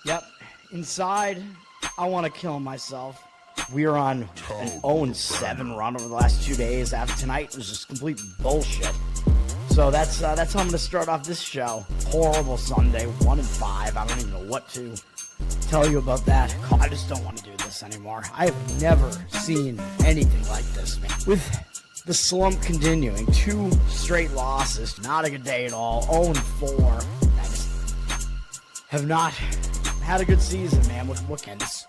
Yep. Inside, I want to kill myself. We are on an 0-7 run over the last 2 days. After tonight was just complete bullshit. So that's how I'm going to start off this show. Horrible Sunday, 1-5. I don't even know what to tell you about that. I just don't want to do this anymore. I have never seen anything like this, man. With the slump continuing, 2 straight losses, not a good day at all. 0-4. I just have not had a good season, man. What can this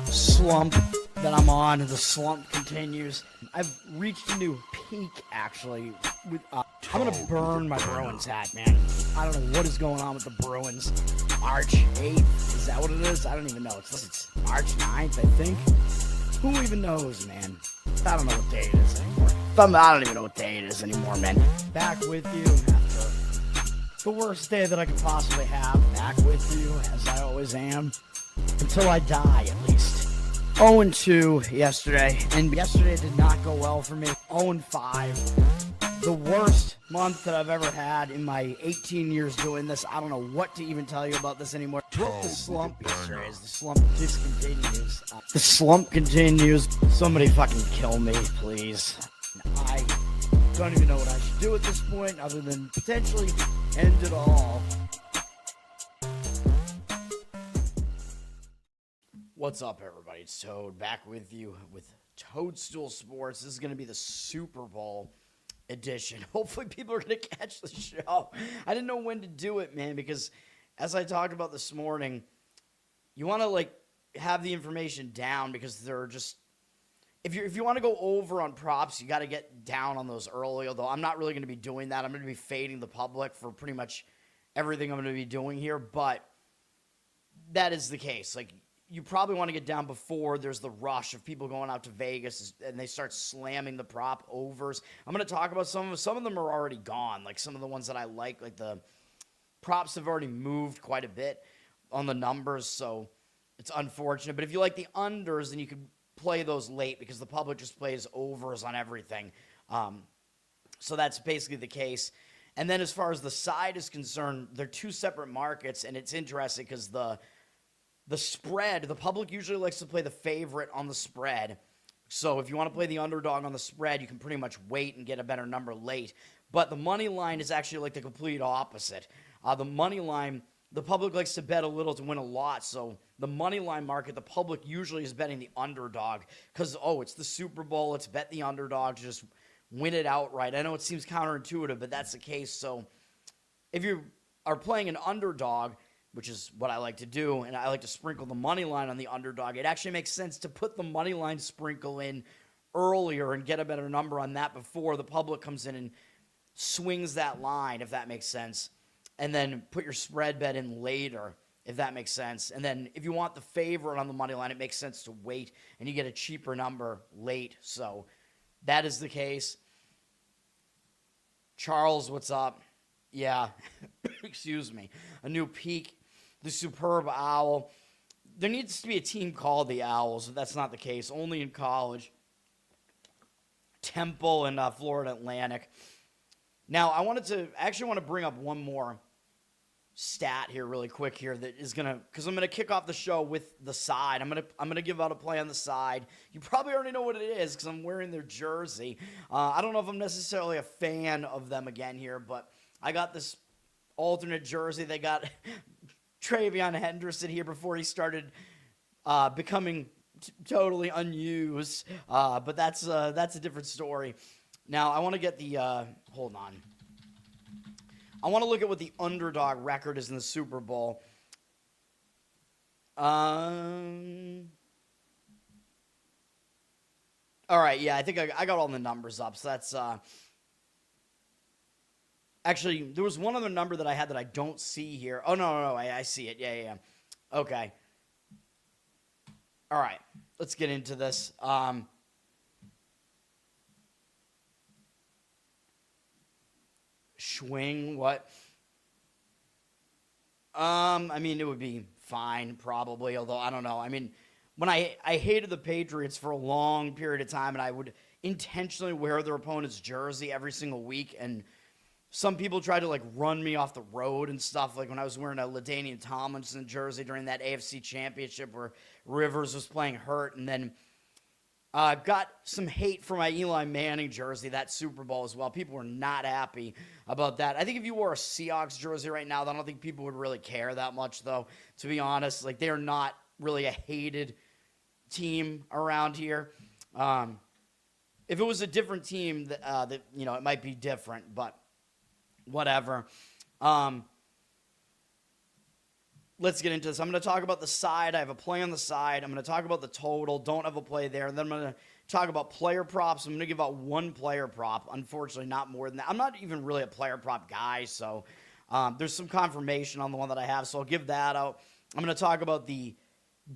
slump that I'm on? The slump continues. I've reached a new peak, actually. With I'm gonna burn my Bruins hat, man. I don't know what is going on with the Bruins. March 8th, is that what it is? I don't even know. It's March 9th, I think. Who even knows, man? I don't know what day it is anymore. I don't even know what day it is anymore, man. Back with you after the worst day that I could possibly have. Back with you, as I always am. Until I die, at least. 0-2 yesterday, and yesterday did not go well for me. 0-5. The worst month that I've ever had in my 18 years doing this. I don't know what to even tell you about this anymore. Broke the slump yesterday as the slump just continues. The slump continues. Somebody fucking kill me, please. I don't even know what I should do at this point other than potentially end it all. What's up, everybody? It's Toad back with you with Toad Stool Sports. This is going to be the Super Bowl edition. Hopefully people are going to catch the show. I didn't know when to do it, man, because as I talked about this morning, you want to have the information down because they're just, if you want to go over on props, you got to get down on those early, although I'm not really going to be doing that. I'm going to be fading the public for pretty much everything I'm going to be doing here, but that is the case. You probably want to get down before there's the rush of people going out to Vegas and they start slamming the prop overs. I'm going to talk about some of them. Some of them are already gone. Some of the ones that I like the props have already moved quite a bit on the numbers, so it's unfortunate. But if you like the unders, then you can play those late because the public just plays overs on everything. So that's basically the case. And then as far as the side is concerned, they're 2 separate markets, and it's interesting because the spread, the public usually likes to play the favorite on the spread. So if you want to play the underdog on the spread, you can pretty much wait and get a better number late. But the money line is actually the complete opposite. The money line, the public likes to bet a little to win a lot. So the money line market, the public usually is betting the underdog because, it's the Super Bowl. Let's bet the underdog to just win it outright. I know it seems counterintuitive, but that's the case. So if you are playing an underdog, which is what I like to do, and I like to sprinkle the money line on the underdog, it actually makes sense to put the money line sprinkle in earlier and get a better number on that before the public comes in and swings that line, if that makes sense, and then put your spread bet in later, if that makes sense. And then if you want the favorite on the money line, it makes sense to wait, and you get a cheaper number late. So that is the case. Charles, what's up? Yeah, excuse me. A new peak. The Superb Owl. There needs to be a team called the Owls, but that's not the case. Only in college. Temple and Florida Atlantic. Now, I actually want to bring up one more stat here really quick here that is going to, because I'm going to kick off the show with the side. I'm going to give out a play on the side. You probably already know what it is because I'm wearing their jersey. I don't know if I'm necessarily a fan of them again here, but I got this alternate jersey. They got Travion Henderson here before he started becoming totally unused. But that's a different story. Now, I want to get the hold on. I want to look at what the underdog record is in the Super Bowl. All right, yeah, I think I got all the numbers up. So that's actually, there was one other number that I had that I don't see here. Oh, no, I see it. Yeah. Okay. All right, let's get into this. Schwing, what? I mean, it would be fine, probably, although I don't know. I mean, when I hated the Patriots for a long period of time, and I would intentionally wear their opponent's jersey every single week and some people tried to like run me off the road and stuff, like when I was wearing a LaDainian Tomlinson jersey during that AFC Championship where Rivers was playing hurt. And then I've got some hate for my Eli Manning jersey, that Super Bowl as well. People were not happy about that. I think if you wore a Seahawks jersey right now, I don't think people would really care that much, though, to be honest. Like, they're not really a hated team around here. If it was a different team, that it might be different, but whatever. Let's get into this. I'm going to talk about the side. I have a play on the side. I'm going to talk about the total. Don't have a play there. And then I'm going to talk about player props. I'm going to give out one player prop. Unfortunately, not more than that. I'm not even really a player prop guy, so there's some confirmation on the one that I have, so I'll give that out. I'm going to talk about the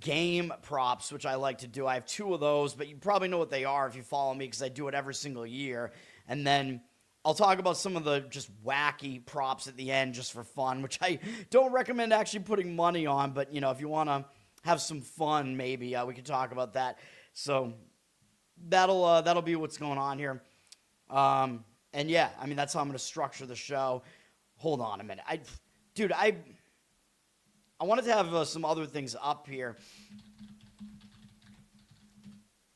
game props, which I like to do. I have two of those, but you probably know what they are if you follow me because I do it every single year. And then I'll talk about some of the just wacky props at the end just for fun, which I don't recommend actually putting money on, but, if you want to have some fun, maybe we can talk about that. So that'll be what's going on here. And yeah, I mean, that's how I'm going to structure the show. Hold on a minute. I wanted to have some other things up here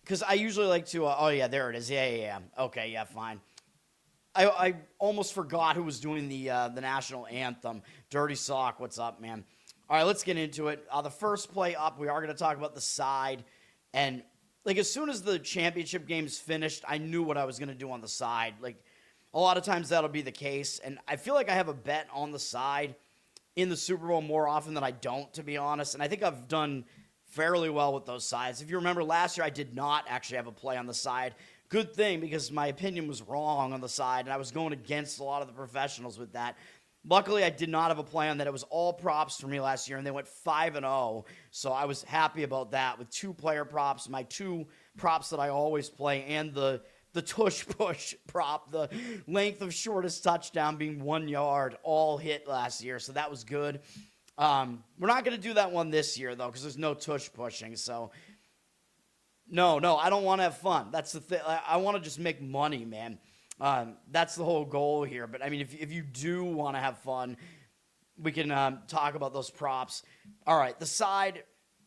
because I usually like to, oh yeah, there it is. Yeah. Okay, yeah, fine. I almost forgot who was doing the national anthem. Dirty Sock, what's up, man? All right, let's get into it. The first play up, we are going to talk about the side. And, like, as soon as the championship game's finished, I knew what I was going to do on the side. Like, a lot of times that'll be the case. And I feel like I have a bet on the side in the Super Bowl more often than I don't, to be honest. And I think I've done fairly well with those sides. If you remember last year, I did not actually have a play on the side. Good thing, because my opinion was wrong on the side, and I was going against a lot of the professionals with that. Luckily, I did not have a play on that. It was all props for me last year, and they went 5-0, so I was happy about that with two player props, my two props that I always play, and the tush-push prop, the length of shortest touchdown being 1 yard, all hit last year, so that was good. We're not going to do that one this year, though, because there's no tush-pushing, so No, I don't want to have fun. That's the thing. I want to just make money, man. That's the whole goal here. But, I mean, if you do want to have fun, we can talk about those props. All right, the side,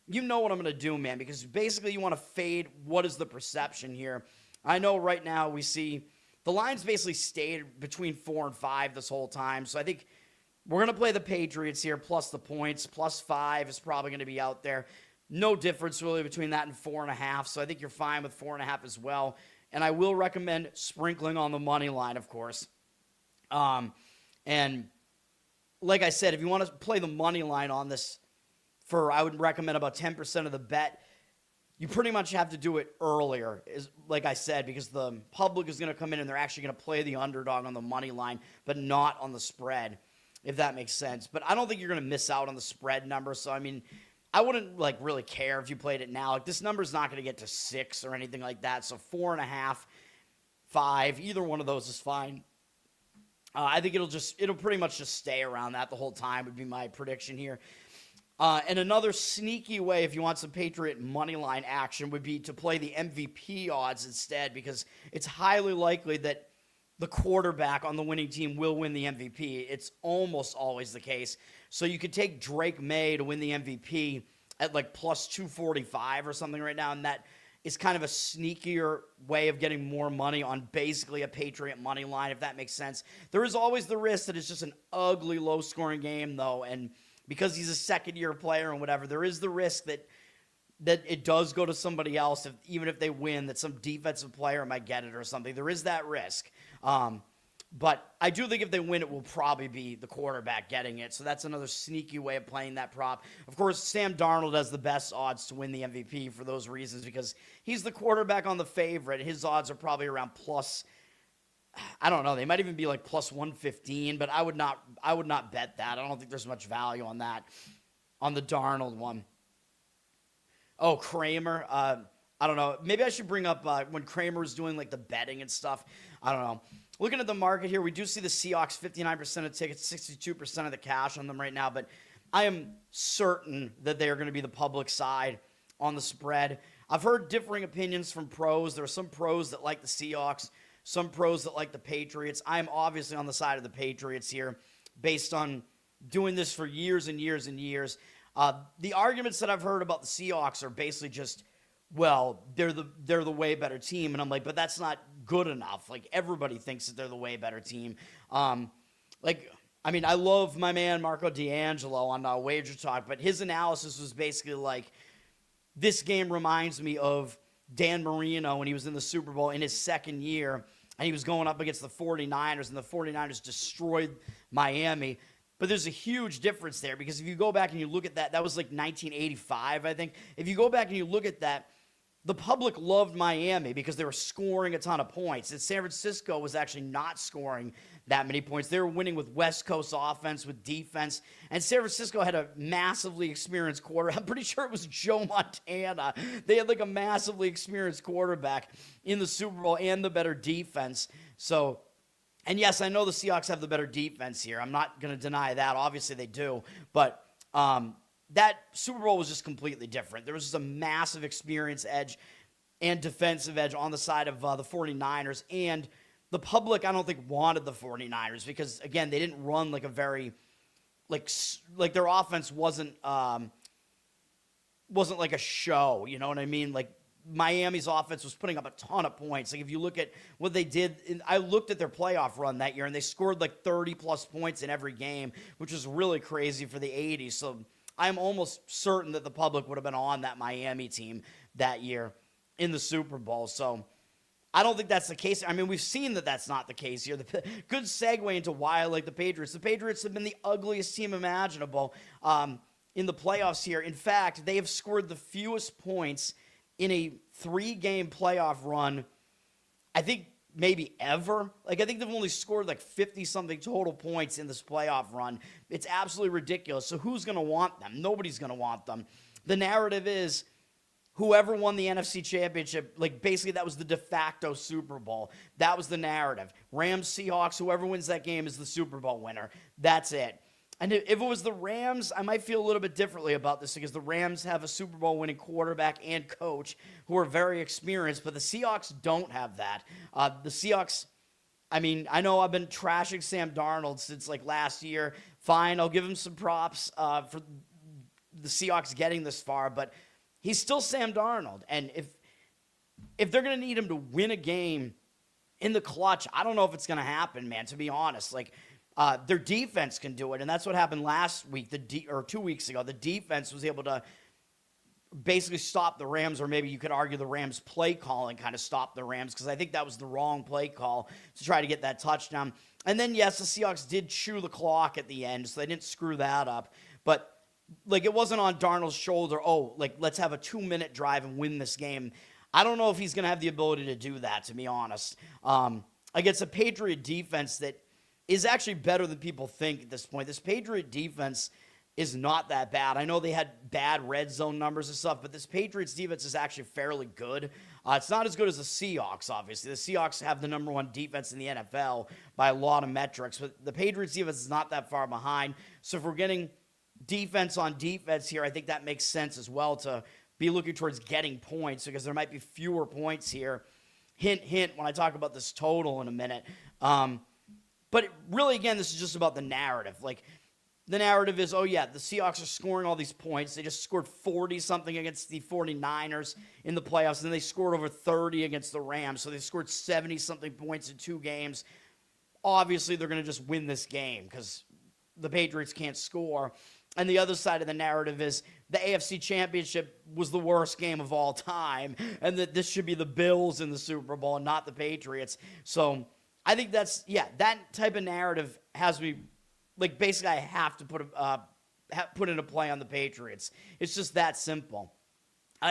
you know what I'm going to do, man, because basically you want to fade what is the perception here. I know right now we see the line's basically stayed between 4 and 5 this whole time. So I think we're going to play the Patriots here plus the points. Plus 5 is probably going to be out there. No difference really between that and 4.5, so I think you're fine with 4.5 as well. And I will recommend sprinkling on the money line, of course. And like I said, if you want to play the money line on this, I would recommend about 10% of the bet. You pretty much have to do it earlier, like I said, because the public is going to come in and they're actually going to play the underdog on the money line, but not on the spread, if that makes sense. But I don't think you're going to miss out on the spread number, so I mean, I wouldn't really care if you played it now. Like, this number's not going to get to 6 or anything like that. So 4.5, 5, either one of those is fine. I think it'll pretty much just stay around that the whole time would be my prediction here. And another sneaky way, if you want some Patriot money line action, would be to play the MVP odds instead, because it's highly likely that the quarterback on the winning team will win the MVP. It's almost always the case. So you could take Drake May to win the MVP at like plus 245 or something right now, and that is kind of a sneakier way of getting more money on basically a Patriot money line, if that makes sense. There is always the risk that it's just an ugly, low-scoring game, though, and because he's a second-year player and whatever, there is the risk that it does go to somebody else, even if they win, that some defensive player might get it or something. There is that risk. But I do think if they win, it will probably be the quarterback getting it. So that's another sneaky way of playing that prop. Of course, Sam Darnold has the best odds to win the MVP for those reasons, because he's the quarterback on the favorite. His odds are probably around plus, I don't know, they might even be like plus 115, but I would not bet that. I don't think there's much value on that, on the Darnold one. Oh, Kramer. I don't know. Maybe I should bring up when Kramer was doing like the betting and stuff. I don't know. Looking at the market here, we do see the Seahawks 59% of tickets, 62% of the cash on them right now, but I am certain that they are going to be the public side on the spread. I've heard differing opinions from pros. There are some pros that like the Seahawks, some pros that like the Patriots. I'm obviously on the side of the Patriots here based on doing this for years and years and years. The arguments that I've heard about the Seahawks are basically just, well, they're the way better team. And I'm like, but that's not good enough. Like, everybody thinks that they're the way better team. I love my man Marco D'Angelo on Wager Talk, but his analysis was basically like, this game reminds me of Dan Marino when he was in the Super Bowl in his second year, and he was going up against the 49ers, and the 49ers destroyed Miami. But there's a huge difference there, because if you go back and you look at that was like 1985, I think. If you go back and you look at that, the public loved Miami because they were scoring a ton of points. And San Francisco was actually not scoring that many points. They were winning with West Coast offense, with defense. And San Francisco had a massively experienced quarterback. I'm pretty sure it was Joe Montana. They had like a massively experienced quarterback in the Super Bowl and the better defense. So, and yes, I know the Seahawks have the better defense here. I'm not going to deny that. Obviously they do. But that Super Bowl was just completely different. There was just a massive experience edge and defensive edge on the side of the 49ers. And the public, I don't think, wanted the 49ers because, again, they didn't run like a very, like their offense wasn't like a show. You know what I mean? Like, Miami's offense was putting up a ton of points. Like, if you look at what they did, I looked at their playoff run that year, and they scored like 30-plus points in every game, which was really crazy for the 80s. So I'm almost certain that the public would have been on that Miami team that year in the Super Bowl. So I don't think that's the case. I mean, we've seen that that's not the case here. Good segue into why I like the Patriots. The Patriots have been the ugliest team imaginable in the playoffs here. In fact, they have scored the fewest points in a 3-game playoff run, I think maybe ever. Like, I think they've only scored like 50-something total points in this playoff run. It's absolutely ridiculous. So who's going to want them? Nobody's going to want them. The narrative is whoever won the NFC Championship, like, basically that was the de facto Super Bowl. That was the narrative. Rams, Seahawks, whoever wins that game is the Super Bowl winner. That's it. And if it was the Rams, I might feel a little bit differently about this because the Rams have a Super Bowl winning quarterback and coach who are very experienced, but the Seahawks don't have that. The Seahawks, I mean, I know I've been trashing Sam Darnold since like last year. Fine, I'll give him some props for the Seahawks getting this far, but he's still Sam Darnold. And if they're going to need him to win a game in the clutch, I don't know if it's going to happen, man, to be honest. Like, their defense can do it, and that's what happened last week, or 2 weeks ago. The defense was able to basically stop the Rams, or maybe you could argue the Rams' play calling kind of stopped the Rams, because I think that was the wrong play call to try to get that touchdown. And then, yes, the Seahawks did chew the clock at the end, so they didn't screw that up. But, like, it wasn't on Darnold's shoulder, let's have a 2-minute drive and win this game. I don't know if he's going to have the ability to do that, to be honest. Against a Patriot defense that is actually better than people think at this point. This Patriot defense is not that bad. I know they had bad red zone numbers and stuff, but this Patriots defense is actually fairly good. It's not as good as the Seahawks, obviously. The Seahawks have the number 1 defense in the NFL by a lot of metrics, but the Patriots defense is not that far behind. So if we're getting defense on defense here, I think that makes sense as well to be looking towards getting points, because there might be fewer points here. Hint, hint, when I talk about this total in a minute. But really, again, this is just about the narrative. Like, the narrative is, the Seahawks are scoring all these points. They just scored 40-something against the 49ers in the playoffs, and then they scored over 30 against the Rams. So they scored 70-something points in 2 games. Obviously, they're going to just win this game because the Patriots can't score. And the other side of the narrative is the AFC Championship was the worst game of all time, and that this should be the Bills in the Super Bowl and not the Patriots. So I think that type of narrative has me, like, basically I have to put into play on the Patriots. It's just that simple.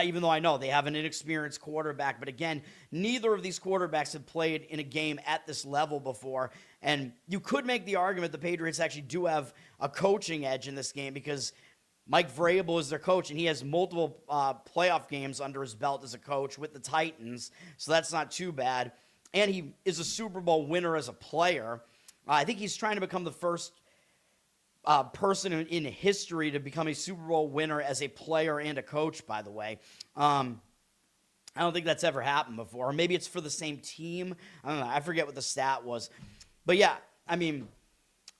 Even though I know they have an inexperienced quarterback. But again, neither of these quarterbacks have played in a game at this level before. And you could make the argument the Patriots actually do have a coaching edge in this game because Mike Vrabel is their coach, and he has multiple playoff games under his belt as a coach with the Titans. So that's not too bad. And he is a Super Bowl winner as a player. I think he's trying to become the first person in history to become a Super Bowl winner as a player and a coach, by the way. I don't think that's ever happened before. Or maybe it's for the same team. I don't know. I forget what the stat was. But yeah, I mean,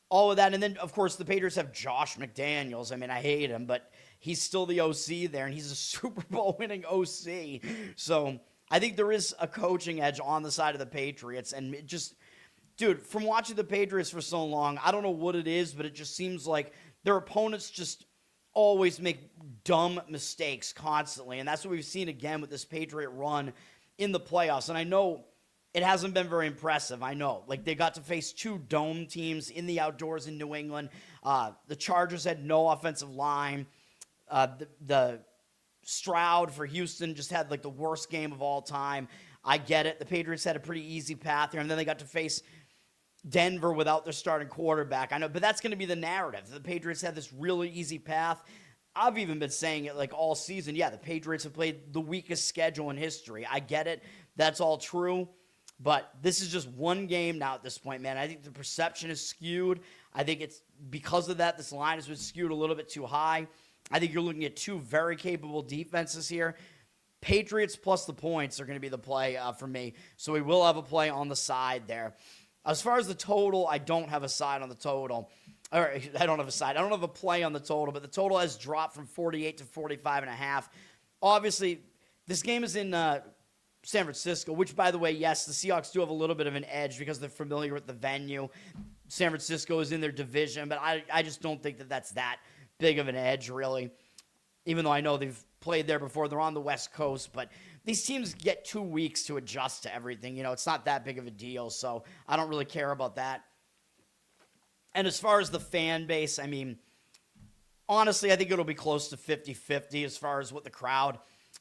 all of that. And then, of course, the Patriots have Josh McDaniels. I mean, I hate him, but he's still the OC there, and he's a Super Bowl winning OC. So I think there is a coaching edge on the side of the Patriots. And it just, dude, from watching the Patriots for so long, I don't know what it is, but it just seems like their opponents just always make dumb mistakes constantly. And that's what we've seen again with this Patriot run in the playoffs. And I know it hasn't been very impressive. I know. Like, they got to face 2 dome teams in the outdoors in New England. The Chargers had no offensive line. The Stroud for Houston just had, like, the worst game of all time. I get it. The Patriots had a pretty easy path here. And then they got to face Denver without their starting quarterback. I know, but that's going to be the narrative. The Patriots had this really easy path. I've even been saying it like all season. Yeah, the Patriots have played the weakest schedule in history. I get it. That's all true. But this is just one game now at this point, man. I think the perception is skewed. I think it's because of that, this line has been skewed a little bit too high. I think you're looking at 2 very capable defenses here. Patriots plus the points are going to be the play for me. So we will have a play on the side there. As far as the total, I don't have a side on the total. Or I don't have a side. I don't have a play on the total, but the total has dropped from 48 to 45.5. Obviously, this game is in San Francisco, which, by the way, yes, the Seahawks do have a little bit of an edge because they're familiar with the venue. San Francisco is in their division, but I just don't think that that's that big of an edge, really. Even though I know they've played there before, they're on the West Coast, but these teams get 2 weeks to adjust to everything. You know, it's not that big of a deal, so I don't really care about that. And as far as the fan base, I mean, honestly, I think it'll be close to 50-50 as far as what the crowd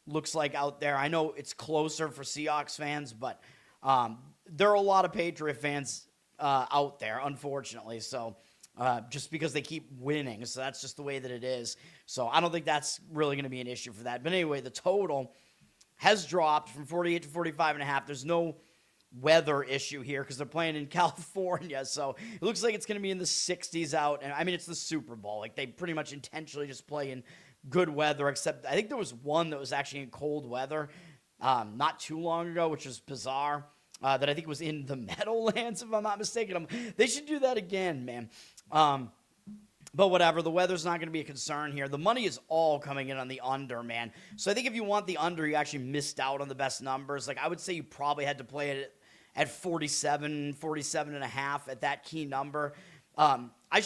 looks like out there. I know it's closer for Seahawks fans, but there are a lot of Patriot fans out there, unfortunately, so just because they keep winning. So that's just the way that it is. So I don't think that's really going to be an issue for that. But anyway, the total has dropped from 48 to 45.5. There's no weather issue here because they're playing in California. So it looks like it's going to be in the 60s out. And I mean, it's the Super Bowl. Like, they pretty much intentionally just play in good weather, except I think there was one that was actually in cold weather not too long ago, which is bizarre. That I think was in the Meadowlands, if I'm not mistaken. They should do that again, man. But whatever, the weather's not going to be a concern here. The money is all coming in on the under, man. So I think if you want the under, you actually missed out on the best numbers. Like, I would say you probably had to play it at 47 and a half at that key number. Maybe I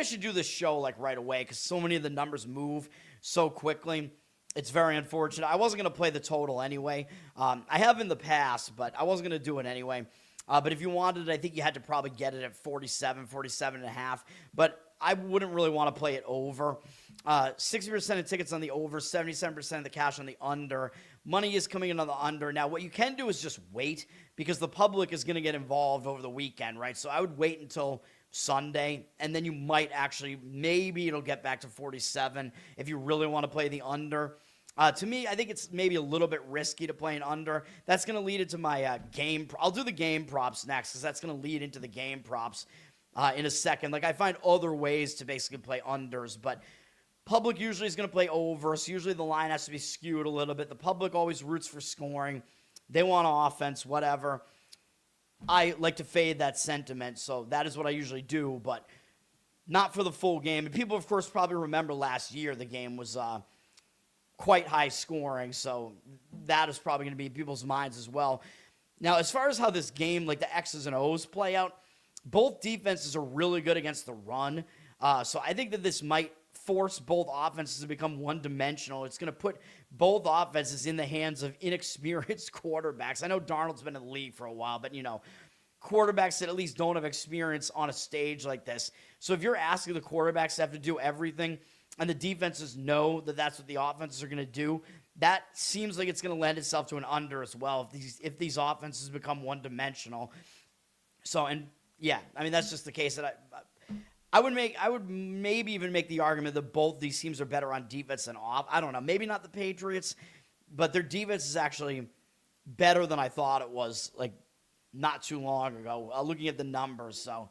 should do this show like right away because so many of the numbers move so quickly. It's very unfortunate. I wasn't going to play the total anyway. I have in the past, but I wasn't going to do it anyway. But if you wanted it, I think you had to probably get it at 47 and a half. But I wouldn't really want to play it over. 60% of tickets on the over, 77% of the cash on the under. Money is coming in on the under. Now, what you can do is just wait because the public is going to get involved over the weekend, right? So I would wait until Sunday, and then you might actually, maybe it'll get back to 47 if you really want to play the under. To me, I think it's maybe a little bit risky to play an under. That's going to lead into my game. I'll do the game props next because that's going to lead into the game props in a second. Like, I find other ways to basically play unders, but public usually is going to play over, so usually the line has to be skewed a little bit. The public always roots for scoring. They want offense, whatever. I like to fade that sentiment, so that is what I usually do, but not for the full game. And people, of course, probably remember last year the game was quite high scoring, so that is probably going to be in people's minds as well. Now, as far as how this game, like the X's and O's play out, both defenses are really good against the run, so I think that this might force both offenses to become one-dimensional. It's going to put both offenses in the hands of inexperienced quarterbacks. I know Darnold's been in the league for a while, but, quarterbacks that at least don't have experience on a stage like this. So if you're asking the quarterbacks to have to do everything and the defenses know that that's what the offenses are going to do, that seems like it's going to lend itself to an under as well if these offenses become one-dimensional. So, and yeah, I mean, that's just the case that I would maybe even make the argument that both these teams are better on defense than off. I don't know. Maybe not the Patriots, but their defense is actually better than I thought it was, like, not too long ago, looking at the numbers. So,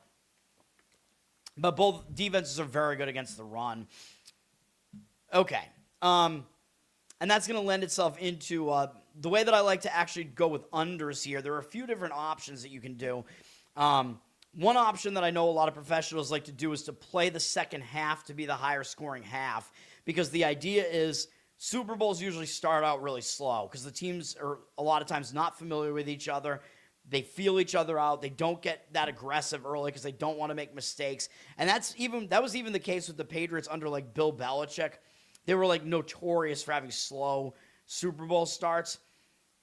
but both defenses are very good against the run. Okay. And that's going to lend itself into the way that I like to actually go with unders here. There are a few different options that you can do. One option that I know a lot of professionals like to do is to play the second half to be the higher scoring half, because the idea is Super Bowls usually start out really slow because the teams are a lot of times not familiar with each other. They feel each other out. They don't get that aggressive early because they don't want to make mistakes. And that was even the case with the Patriots under like Bill Belichick. They were like notorious for having slow Super Bowl starts.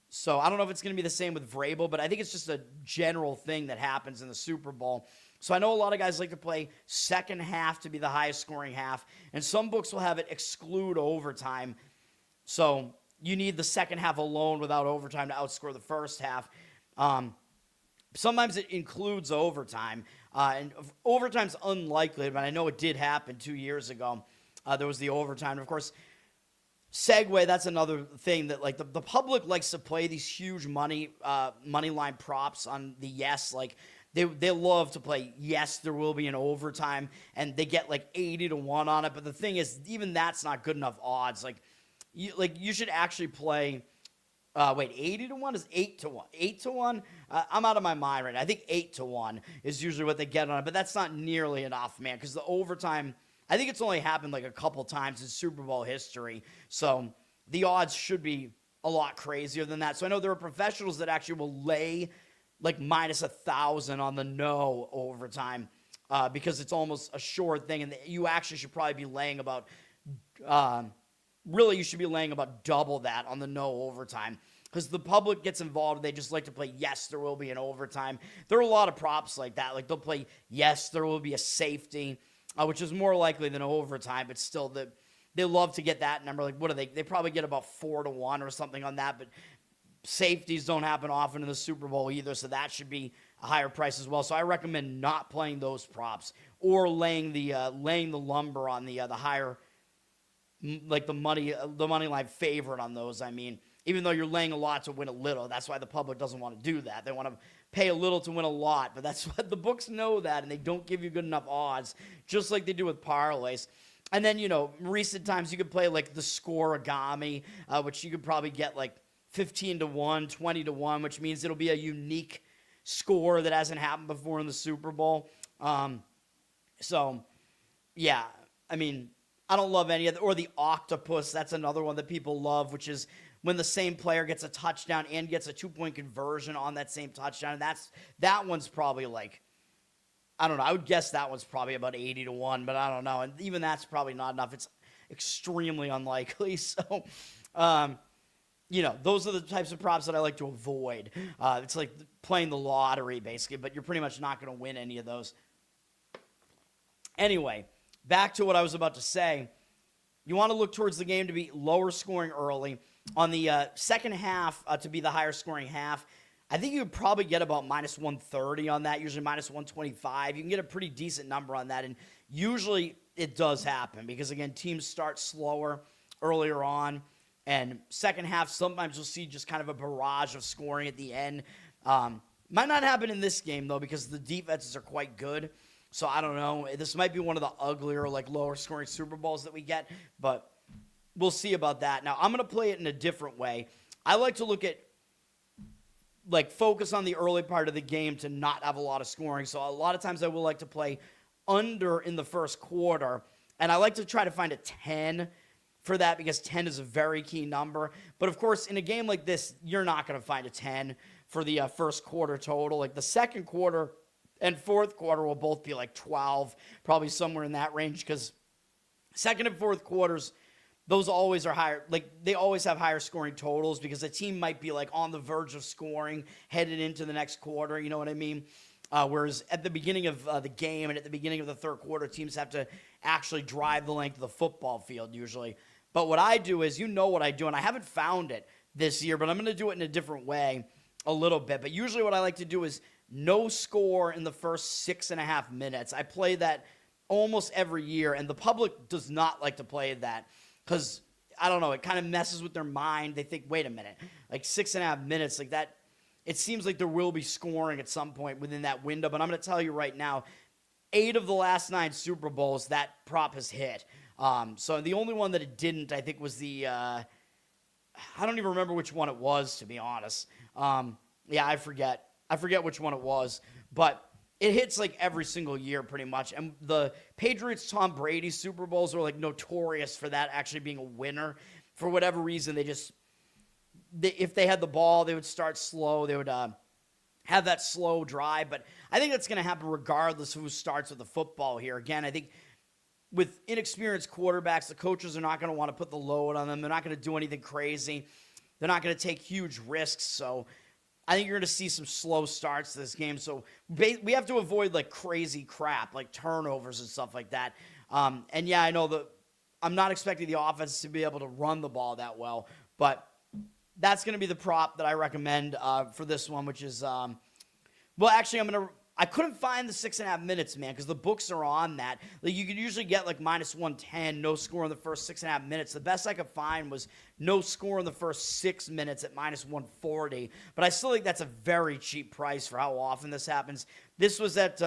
So I don't know if it's going to be the same with Vrabel, but I think it's just a general thing that happens in the Super Bowl. So I know a lot of guys like to play second half to be the highest scoring half, and some books will have it exclude overtime. So you need the second half alone without overtime to outscore the first half. Sometimes it includes overtime, and overtime's unlikely, but I know it did happen 2 years ago. There was the overtime. Of course, segue, that's another thing that like the public likes to play these huge money line props on the yes. Like they love to play yes, there will be an overtime, and they get like 80-1 on it. But the thing is, even that's not good enough odds. Like you should actually play. 80-1 is 8-1. 8-1. I'm out of my mind right now. I think 8-1 is usually what they get on it, but that's not nearly enough, man. Because the overtime, I think it's only happened like a couple times in Super Bowl history. So the odds should be a lot crazier than that. So I know there are professionals that actually will lay like minus 1,000 on the no overtime because it's almost a sure thing, and you actually should probably be laying about. Really, you should be laying about double that on the no overtime because the public gets involved. They just like to play, yes, there will be an overtime. There are a lot of props like that. Like they'll play, yes, there will be a safety, which is more likely than overtime, but still they love to get that number. Like what do they? They probably get about 4-1 or something on that, but safeties don't happen often in the Super Bowl either, so that should be a higher price as well. So I recommend not playing those props or laying the lumber on the higher, like the money line favorite on those. I mean, even though you're laying a lot to win a little, that's why the public doesn't want to do that. They want to pay a little to win a lot, but that's what the books know that, and they don't give you good enough odds, just like they do with parlays. And then, recent times you could play like the scoregami, which you could probably get like 15-1, 20-1, which means it'll be a unique score that hasn't happened before in the Super Bowl. So, yeah, I mean, I don't love any of or the octopus. That's another one that people love, which is when the same player gets a touchdown and gets a 2-point conversion on that same touchdown. And that one's probably like, I don't know. I would guess that one's probably about 80-1, but I don't know. And even that's probably not enough. It's extremely unlikely. So, those are the types of props that I like to avoid. It's like playing the lottery, basically, but you're pretty much not going to win any of those. Anyway, back to what I was about to say. You want to look towards the game to be lower scoring early. On the second half to be the higher scoring half, I think you would probably get about minus 130 on that, usually minus 125. You can get a pretty decent number on that, and usually it does happen because, again, teams start slower earlier on, and second half, sometimes you'll see just kind of a barrage of scoring at the end. Might not happen in this game, though, because the defenses are quite good. So I don't know. This might be one of the uglier, like lower scoring Super Bowls that we get, but we'll see about that. Now, I'm going to play it in a different way. I like to look at, like, focus on the early part of the game to not have a lot of scoring. So a lot of times I will like to play under in the first quarter, and I like to try to find a 10 for that because 10 is a very key number. But, of course, in a game like this, you're not going to find a 10 for the first quarter total. Like, the second quarter and fourth quarter will both be like 12, probably somewhere in that range, because second and fourth quarters, those always are higher. Like, they always have higher scoring totals because a team might be like on the verge of scoring headed into the next quarter. You know what I mean? Whereas at the beginning of the game and at the beginning of the third quarter, teams have to actually drive the length of the football field usually. But what I do is, what I do, and I haven't found it this year, but I'm going to do it in a different way a little bit. But usually what I like to do is no score in the first 6.5 minutes. I play that almost every year, and the public does not like to play that because, I don't know, it kind of messes with their mind. They think, wait a minute, like 6.5 minutes, like that, it seems like there will be scoring at some point within that window. But I'm going to tell you right now, 8 of the last 9 Super Bowls, that prop has hit. So the only one that it didn't, I think, was the I don't even remember which one it was, to be honest. Yeah, I forget. I forget which one it was, but it hits like every single year pretty much. And the Patriots Tom Brady Super Bowls are like notorious for that actually being a winner. For whatever reason, if they had the ball, they would start slow. They would have that slow drive. But I think that's going to happen regardless of who starts with the football here. Again, I think with inexperienced quarterbacks, the coaches are not going to want to put the load on them. They're not going to do anything crazy. They're not going to take huge risks. So I think you're going to see some slow starts to this game. So we have to avoid like crazy crap, like turnovers and stuff like that. And yeah, I know I'm not expecting the offense to be able to run the ball that well, but that's going to be the prop that I recommend for this one, which is, well, actually, I couldn't find the 6.5 minutes, man, because the books are on that. Like, you can usually get like -110, no score in the first 6.5 minutes. The best I could find was no score in the first 6 minutes at -140. But I still think that's a very cheap price for how often this happens. This was at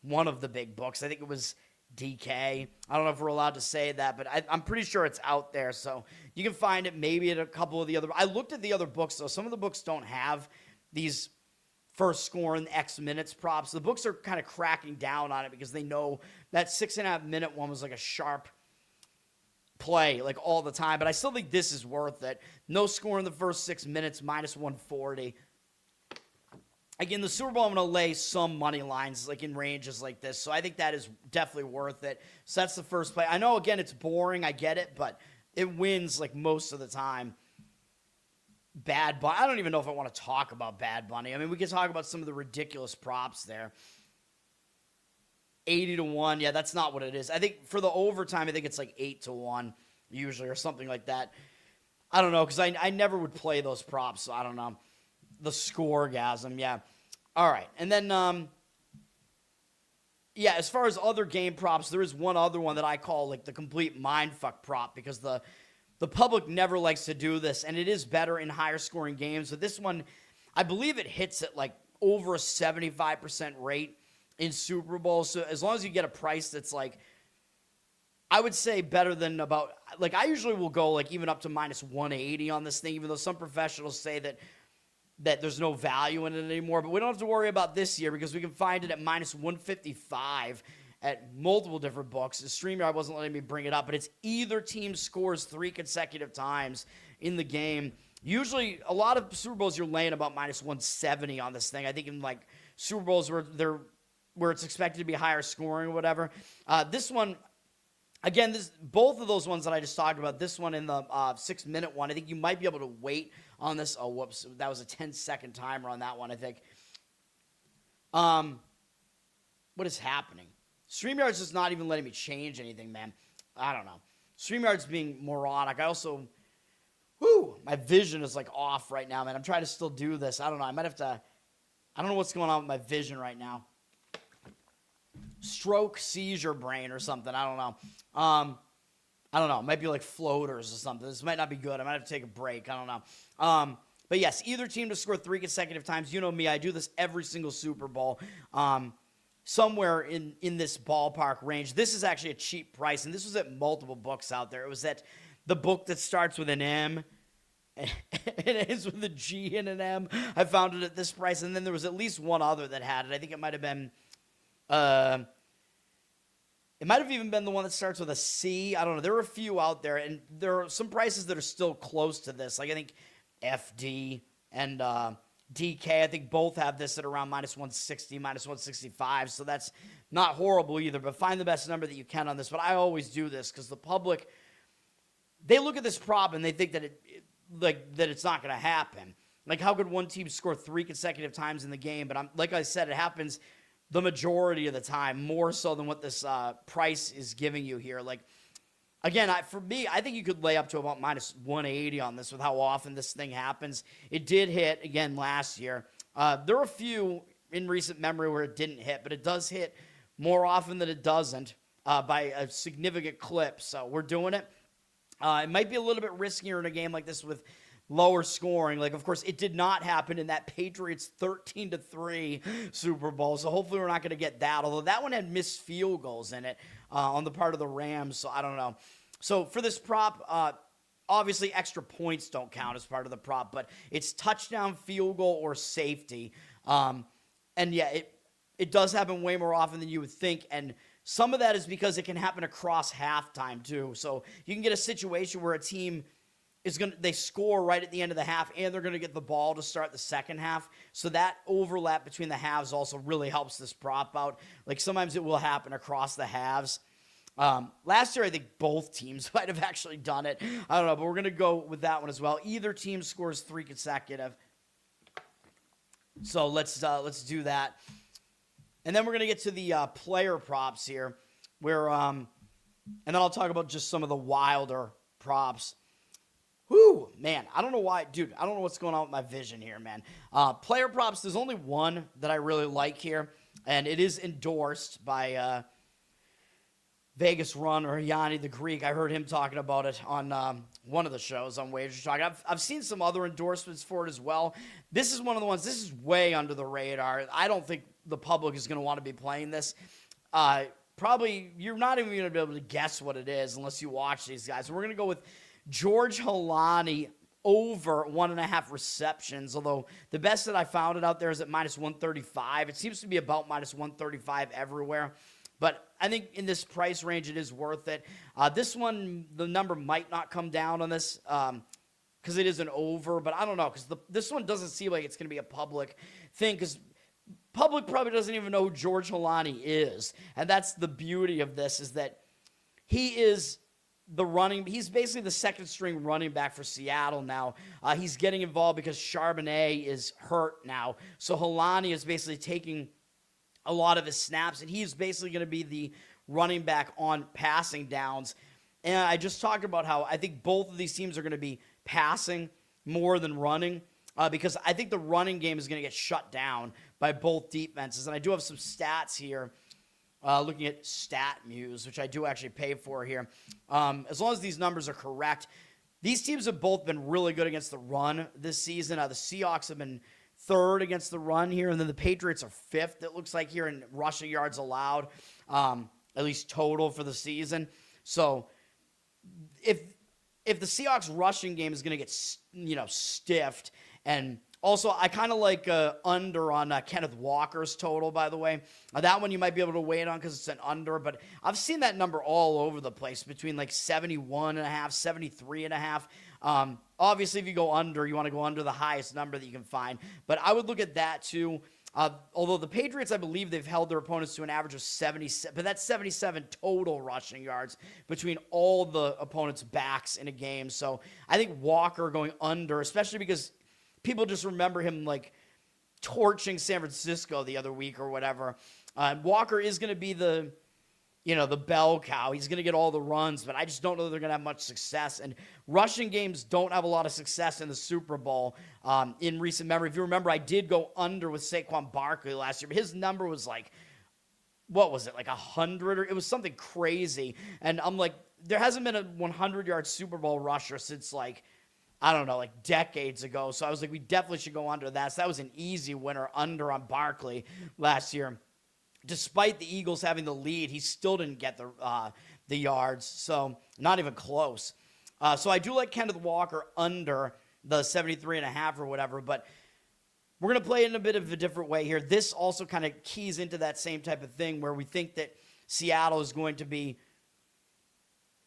one of the big books. I think it was DK. I don't know if we're allowed to say that, but I'm pretty sure it's out there. So you can find it maybe at a couple of the other. I looked at the other books, though. Some of the books don't have these first score in X minutes props. The books are kind of cracking down on it because they know that 6.5 minute one was like a sharp play like all the time. But I still think this is worth it. No score in the first 6 minutes, -140. Again, the Super Bowl, I'm going to lay some money lines like in ranges like this. So I think that is definitely worth it. So that's the first play. I know, again, it's boring. I get it, but it wins like most of the time. Bad Bunny. I don't even know if I want to talk about Bad Bunny. I mean, we can talk about some of the ridiculous props there. 80-1. Yeah, that's not what it is. I think for the overtime, I think it's like 8-1 usually or something like that. I don't know because I never would play those props, so I don't know. The scoregasm, yeah. All right. And then, yeah, as far as other game props, there is one other one that I call like the complete mindfuck prop because the public never likes to do this, and it is better in higher scoring games. But this one, I believe it hits at like over a 75% rate in Super Bowl. So as long as you get a price that's like, I would say better than about, like I usually will go like even up to -180 on this thing, even though some professionals say that there's no value in it anymore. But we don't have to worry about this year because we can find it at -155 at multiple different books. The StreamYard wasn't letting me bring it up, but it's either team scores 3 consecutive times in the game. Usually, a lot of Super Bowls, you're laying about -170 on this thing. I think in like Super Bowls where it's expected to be higher scoring or whatever. This one, again, both of those ones that I just talked about, this one and the 6-minute one, I think you might be able to wait on this. Oh, whoops. That was a 10-second timer on that one, I think. What is happening? StreamYard's just not even letting me change anything, man. I don't know. StreamYard's being moronic. I also, my vision is like off right now, man. I'm trying to still do this. I don't know. I might have to, I don't know what's going on with my vision right now. Stroke, seizure brain or something. I don't know. I don't know. It might be like floaters or something. This might not be good. I might have to take a break. I don't know. But yes, either team to score 3 consecutive times. You know me. I do this every single Super Bowl. Somewhere in this ballpark range. This is actually a cheap price, and this was at multiple books out there. It was at the book that starts with an M and it ends with a G and an M. I found it at this price, and then there was at least one other that had it. I think it might have been, it might have even been the one that starts with a C. I don't know. There were a few out there, and there are some prices that are still close to this. Like I think FD and DK, I think both have this at around -160, -165, so that's not horrible either, but find the best number that you can on this. But I always do this because the public, they look at this prop and they think that that it's not going to happen. Like, how could one team score 3 consecutive times in the game? But like I said, it happens the majority of the time, more so than what this price is giving you here. Like, again, for me, I think you could lay up to about -180 on this with how often this thing happens. It did hit, again, last year. There are a few in recent memory where it didn't hit, but it does hit more often than it doesn't by a significant clip. So we're doing it. It might be a little bit riskier in a game like this with lower scoring. Like, of course, it did not happen in that Patriots 13-3 Super Bowl, so hopefully we're not going to get that, although that one had missed field goals in it on the part of the Rams, so I don't know. So for this prop, obviously extra points don't count as part of the prop, but it's touchdown, field goal, or safety. And yeah, it does happen way more often than you would think, and some of that is because it can happen across halftime too. So you can get a situation where a team they score right at the end of the half, and they're going to get the ball to start the second half. So that overlap between the halves also really helps this prop out. Like sometimes it will happen across the halves. Last year, I think both teams might have actually done it. I don't know, but we're going to go with that one as well. Either team scores 3 consecutive. So let's do that. And then we're going to get to the player props here, where and then I'll talk about just some of the wilder props. Whew, man, I don't know why, dude, I don't know what's going on with my vision here, man. Player props, there's only one that I really like here, and it is endorsed by Vegas Run or Holani the Greek. I heard him talking about it on one of the shows on Wager Talk. I've seen some other endorsements for it as well. This is one of the ones, this is way under the radar. I don't think the public is going to want to be playing this. Probably, you're not even going to be able to guess what it is unless you watch these guys. So we're going to go with George Holani over 1.5 receptions, although the best that I found it out there is at minus 135. It seems to be about minus 135 everywhere. But I think in this price range, it is worth it. This one, the number might not come down on this because it is an over, but I don't know because this one doesn't seem like it's going to be a public thing because public probably doesn't even know who George Holani is. And that's the beauty of this is that he is he's basically the second string running back for Seattle now. He's getting involved because Charbonnet is hurt now. So Holani is basically taking a lot of his snaps, and he's basically going to be the running back on passing downs. And I just talked about how I think both of these teams are going to be passing more than running because I think the running game is going to get shut down by both defenses. And I do have some stats here. Looking at StatMuse, which I do actually pay for here. As long as these numbers are correct, these teams have both been really good against the run this season. The Seahawks have been third against the run here, and then the Patriots are fifth, it looks like, here in rushing yards allowed, at least total for the season. So if the Seahawks rushing game is going to get stiffed, and also, I kind of like under on Kenneth Walker's total, by the way. That one you might be able to wait on because it's an under, but I've seen that number all over the place between like 71.5, 73.5. Obviously, if you go under, you want to go under the highest number that you can find, but I would look at that too. Although the Patriots, I believe they've held their opponents to an average of 77, but that's 77 total rushing yards between all the opponents' backs in a game. So I think Walker going under, especially because people just remember him like torching San Francisco the other week or whatever. Walker is going to be the bell cow. He's going to get all the runs, but I just don't know that they're going to have much success. And rushing games don't have a lot of success in the Super Bowl in recent memory. If you remember, I did go under with Saquon Barkley last year, but his number was like, what was it, like 100? Or it was something crazy. And I'm like, there hasn't been a 100-yard Super Bowl rusher since like, I don't know, like decades ago. So I was like, we definitely should go under that. So that was an easy winner under on Barkley last year. Despite the Eagles having the lead, he still didn't get the yards. So not even close. So I do like Kenneth Walker under the 73.5 or whatever, but we're going to play it in a bit of a different way here. This also kind of keys into that same type of thing where we think that Seattle is going to be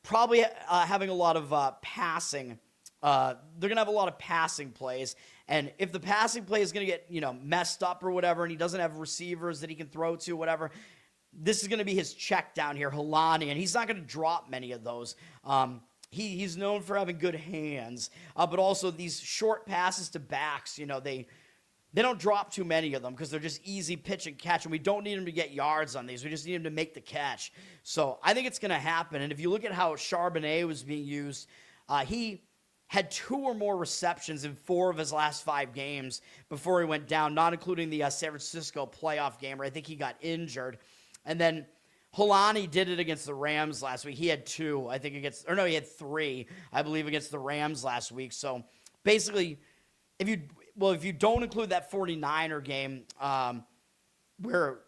probably having a lot of passing. They're going to have a lot of passing plays. And if the passing play is going to get, messed up or whatever, and he doesn't have receivers that he can throw to, whatever, this is going to be his check down here, Holani, and he's not going to drop many of those. He's known for having good hands, but also these short passes to backs, they don't drop too many of them because they're just easy pitch and catch, and we don't need him to get yards on these. We just need him to make the catch. So I think it's going to happen. And if you look at how Charbonnet was being used, he had 2 or more receptions in 4 of his last 5 games before he went down, not including the San Francisco playoff game where I think he got injured. And then Holani did it against the Rams last week. He had 2, I think, he had 3, I believe, against the Rams last week. So basically, if you don't include that 49er game where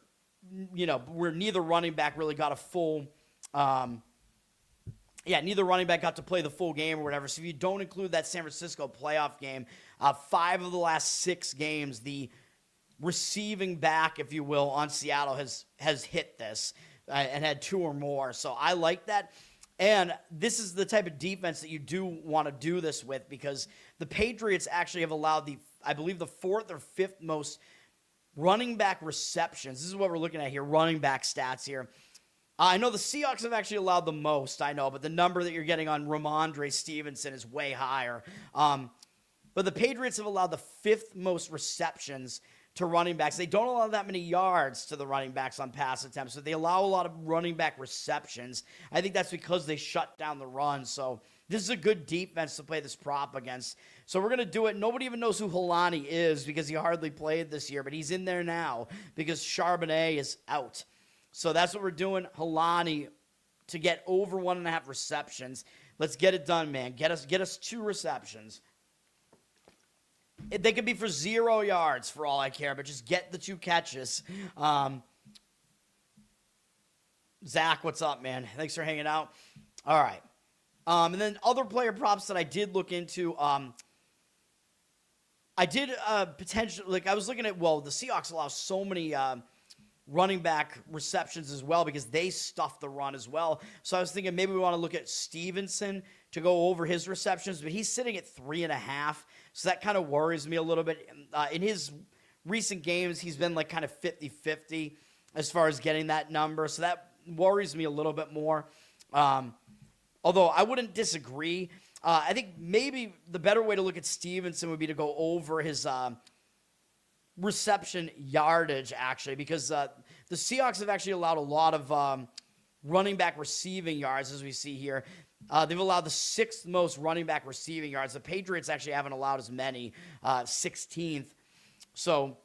neither running back really got a full Yeah, neither running back got to play the full game or whatever. So if you don't include that San Francisco playoff game, 5 of the last 6 games, the receiving back, if you will, on Seattle has hit this and had 2 or more. So I like that. And this is the type of defense that you do want to do this with, because the Patriots actually have allowed I believe the 4th or 5th most running back receptions. This is what we're looking at here, running back stats here. I know the Seahawks have actually allowed the most, I know, but the number that you're getting on Ramondre Stevenson is way higher. But the Patriots have allowed the 5th most receptions to running backs. They don't allow that many yards to the running backs on pass attempts, so they allow a lot of running back receptions. I think that's because they shut down the run. So this is a good defense to play this prop against. So we're going to do it. Nobody even knows who Holani is because he hardly played this year, but he's in there now because Charbonnet is out. So that's what we're doing. Holani to get over 1.5 receptions. Let's get it done, man. Get us 2 receptions. They could be for 0 yards for all I care, but just get the 2 catches. Zach, what's up, man? Thanks for hanging out. All right. And then other player props that I did look into. I did potentially, I was looking at, the Seahawks allow so many running back receptions as well because they stuff the run as well. So I was thinking maybe we want to look at Stevenson to go over his receptions, but he's sitting at 3.5. So that kind of worries me a little bit. In his recent games, he's been like kind of 50-50 as far as getting that number. So that worries me a little bit more. Although I wouldn't disagree. I think maybe the better way to look at Stevenson would be to go over his reception yardage, actually, because the Seahawks have actually allowed a lot of running back receiving yards, as we see here. They've allowed the 6th most running back receiving yards. The Patriots actually haven't allowed as many, 16th. So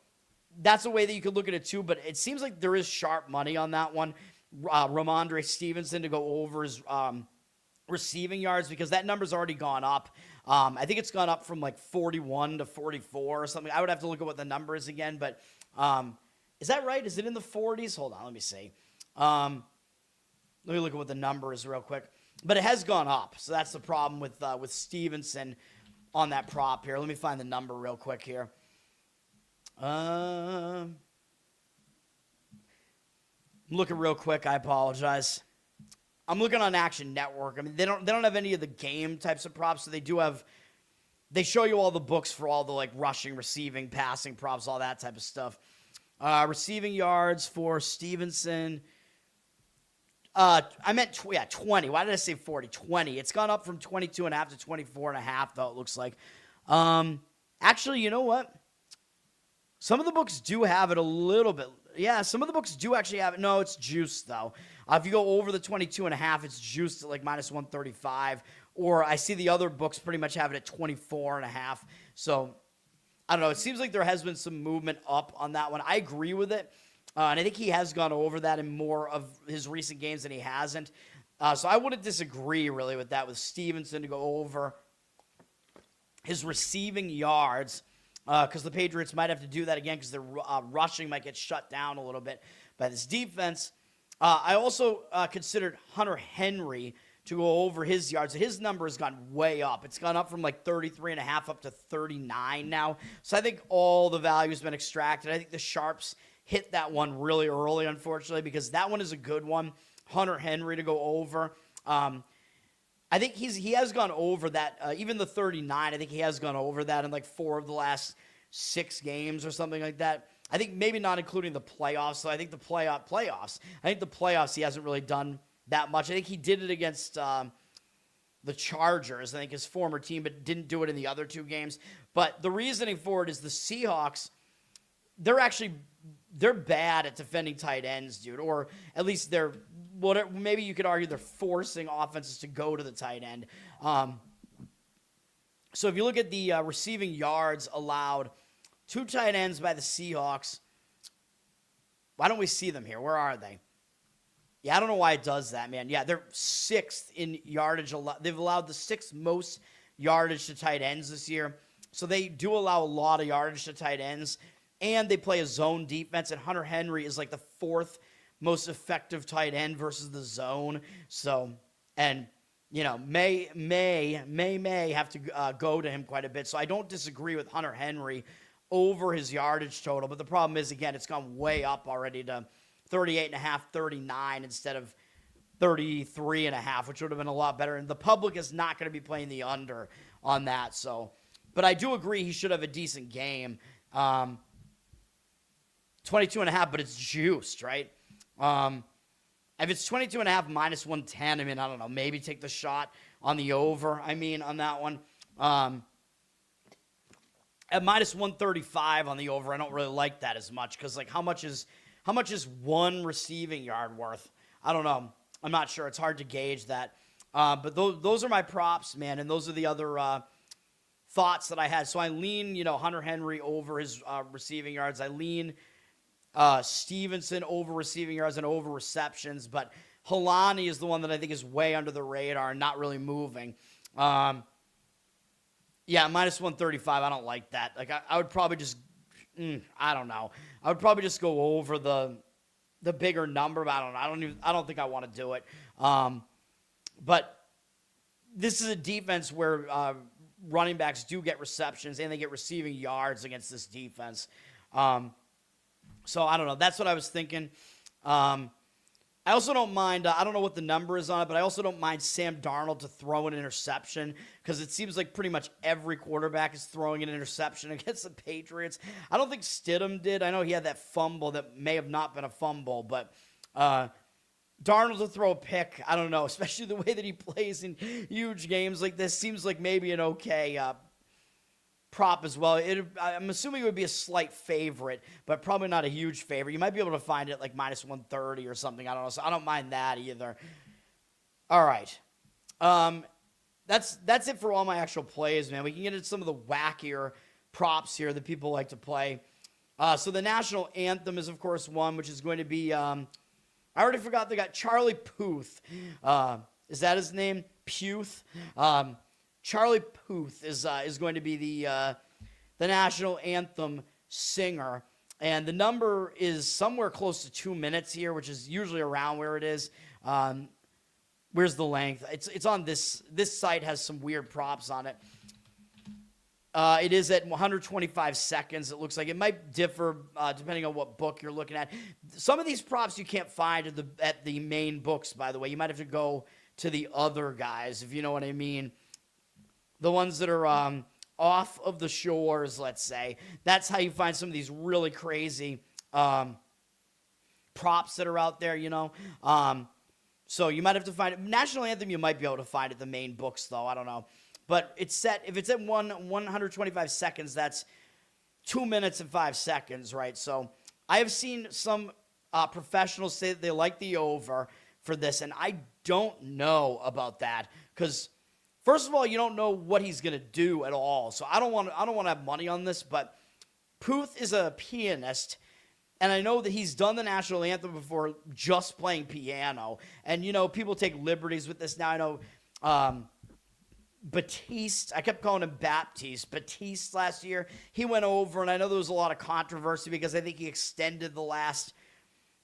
that's a way that you could look at it too, but it seems like there is sharp money on that one. Ramondre Stevenson to go over his receiving yards because that number's already gone up. I think it's gone up from like 41 to 44 or something. I would have to look at what the number is again, but is that right? Is it in the 40s? Hold on, let me see. Let me look at what the number is real quick. But it has gone up, so that's the problem with Stevenson on that prop here. Let me find the number real quick here. I'm looking real quick. I apologize. I'm looking on Action Network. I mean, they don't have any of the game types of props, so they show you all the books for all the like rushing, receiving, passing props, all that type of stuff. Receiving yards for Stevenson. I meant 20. Why did I say 40? 20. It's gone up from 22.5 to 24.5, though, it looks like. Actually, you know what? Some of the books do have it a little bit. Yeah, some of the books do actually have it. No, it's juiced, though. If you go over the 22.5, it's juiced at like minus 135. Or I see the other books pretty much have it at 24.5. So, I don't know. It seems like there has been some movement up on that one. I agree with it. And I think he has gone over that in more of his recent games than he hasn't. So I wouldn't disagree really with that, with Stevenson to go over his receiving yards, because the Patriots might have to do that again because their rushing might get shut down a little bit by this defense. I also considered Hunter Henry to go over his yards. His number has gone way up. It's gone up from like 33.5 up to 39 now. So I think all the value has been extracted. I think the Sharps hit that one really early, unfortunately, because that one is a good one. Hunter Henry to go over. I think he has gone over that. Even the 39, I think he has gone over that in like 4 of the last 6 games or something like that. I think maybe not including the playoffs. So I think the playoffs he hasn't really done that much. I think he did it against the Chargers, I think his former team, but didn't do it in the other 2 games. But the reasoning for it is the Seahawks, they're bad at defending tight ends, dude. Or at least maybe you could argue they're forcing offenses to go to the tight end. So if you look at the receiving yards allowed, 2 tight ends by the Seahawks. Why don't we see them here? Where are they? Yeah, I don't know why it does that, man. Yeah, they're 6th in yardage. They've allowed the 6th most yardage to tight ends this year. So they do allow a lot of yardage to tight ends. And they play a zone defense, and Hunter Henry is like the 4th most effective tight end versus the zone. So, and may have to go to him quite a bit. So I don't disagree with Hunter Henry over his yardage total. But the problem is, again, it's gone way up already to 38.5, 39 instead of 33.5, which would have been a lot better. And the public is not going to be playing the under on that. So, but I do agree he should have a decent game. 22.5, but it's juiced, right? If it's 22.5 minus 110, I mean, I don't know, maybe take the shot on the over. I mean, on that one. At minus 135 on the over, I don't really like that as much because, like, how much is one receiving yard worth? I don't know. I'm not sure. It's hard to gauge that. But those are my props, man, and those are the other thoughts that I had. So I lean, Hunter Henry over his receiving yards. I lean Stevenson over receiving yards and over receptions, but Holani is the one that I think is way under the radar and not really moving. Yeah, minus 135, I don't like that. Like, I would probably just, I don't know. I would probably just go over the bigger number, but I don't know. I don't think I want to do it. But this is a defense where running backs do get receptions and they get receiving yards against this defense. So I don't know. That's what I was thinking. I also don't mind, I don't know what the number is on it, but I also don't mind Sam Darnold to throw an interception because it seems like pretty much every quarterback is throwing an interception against the Patriots. I don't think Stidham did. I know he had that fumble that may have not been a fumble, but Darnold to throw a pick, I don't know, especially the way that he plays in huge games like this. Seems like maybe an okay prop as well. I'm assuming it would be a slight favorite, but probably not a huge favorite. You might be able to find it like minus 130 or something. I don't know. So I don't mind that either. All right. That's it for all my actual plays, man. We can get into some of the wackier props here that people like to play. So the national anthem is, of course, one, which is going to be, I already forgot they got Charlie Puth. Is that his name? Puth? Charlie Puth is going to be the national anthem singer, and the number is somewhere close to 2 minutes here, which is usually around where it is. Where's the length? It's on this site has some weird props on it. It is at 125 seconds. It looks like it might differ depending on what book you're looking at. Some of these props you can't find at the main books, by the way. You might have to go to the other guys, if you know what I mean. The ones that are off of the shores, let's say. That's how you find some of these really crazy props that are out there, So you might have to find it. National Anthem, you might be able to find at the main books, though. I don't know. But it's set, if it's at 125 seconds, that's 2 minutes and 5 seconds, right? So I have seen some professionals say that they like the over for this, and I don't know about that because first of all, you don't know what he's going to do at all. So I don't want to have money on this, but Puth is a pianist, and I know that he's done the national anthem before just playing piano. And, people take liberties with this now. I know Batiste, I kept calling him Baptiste. Batiste last year, he went over, and I know there was a lot of controversy because I think he extended the last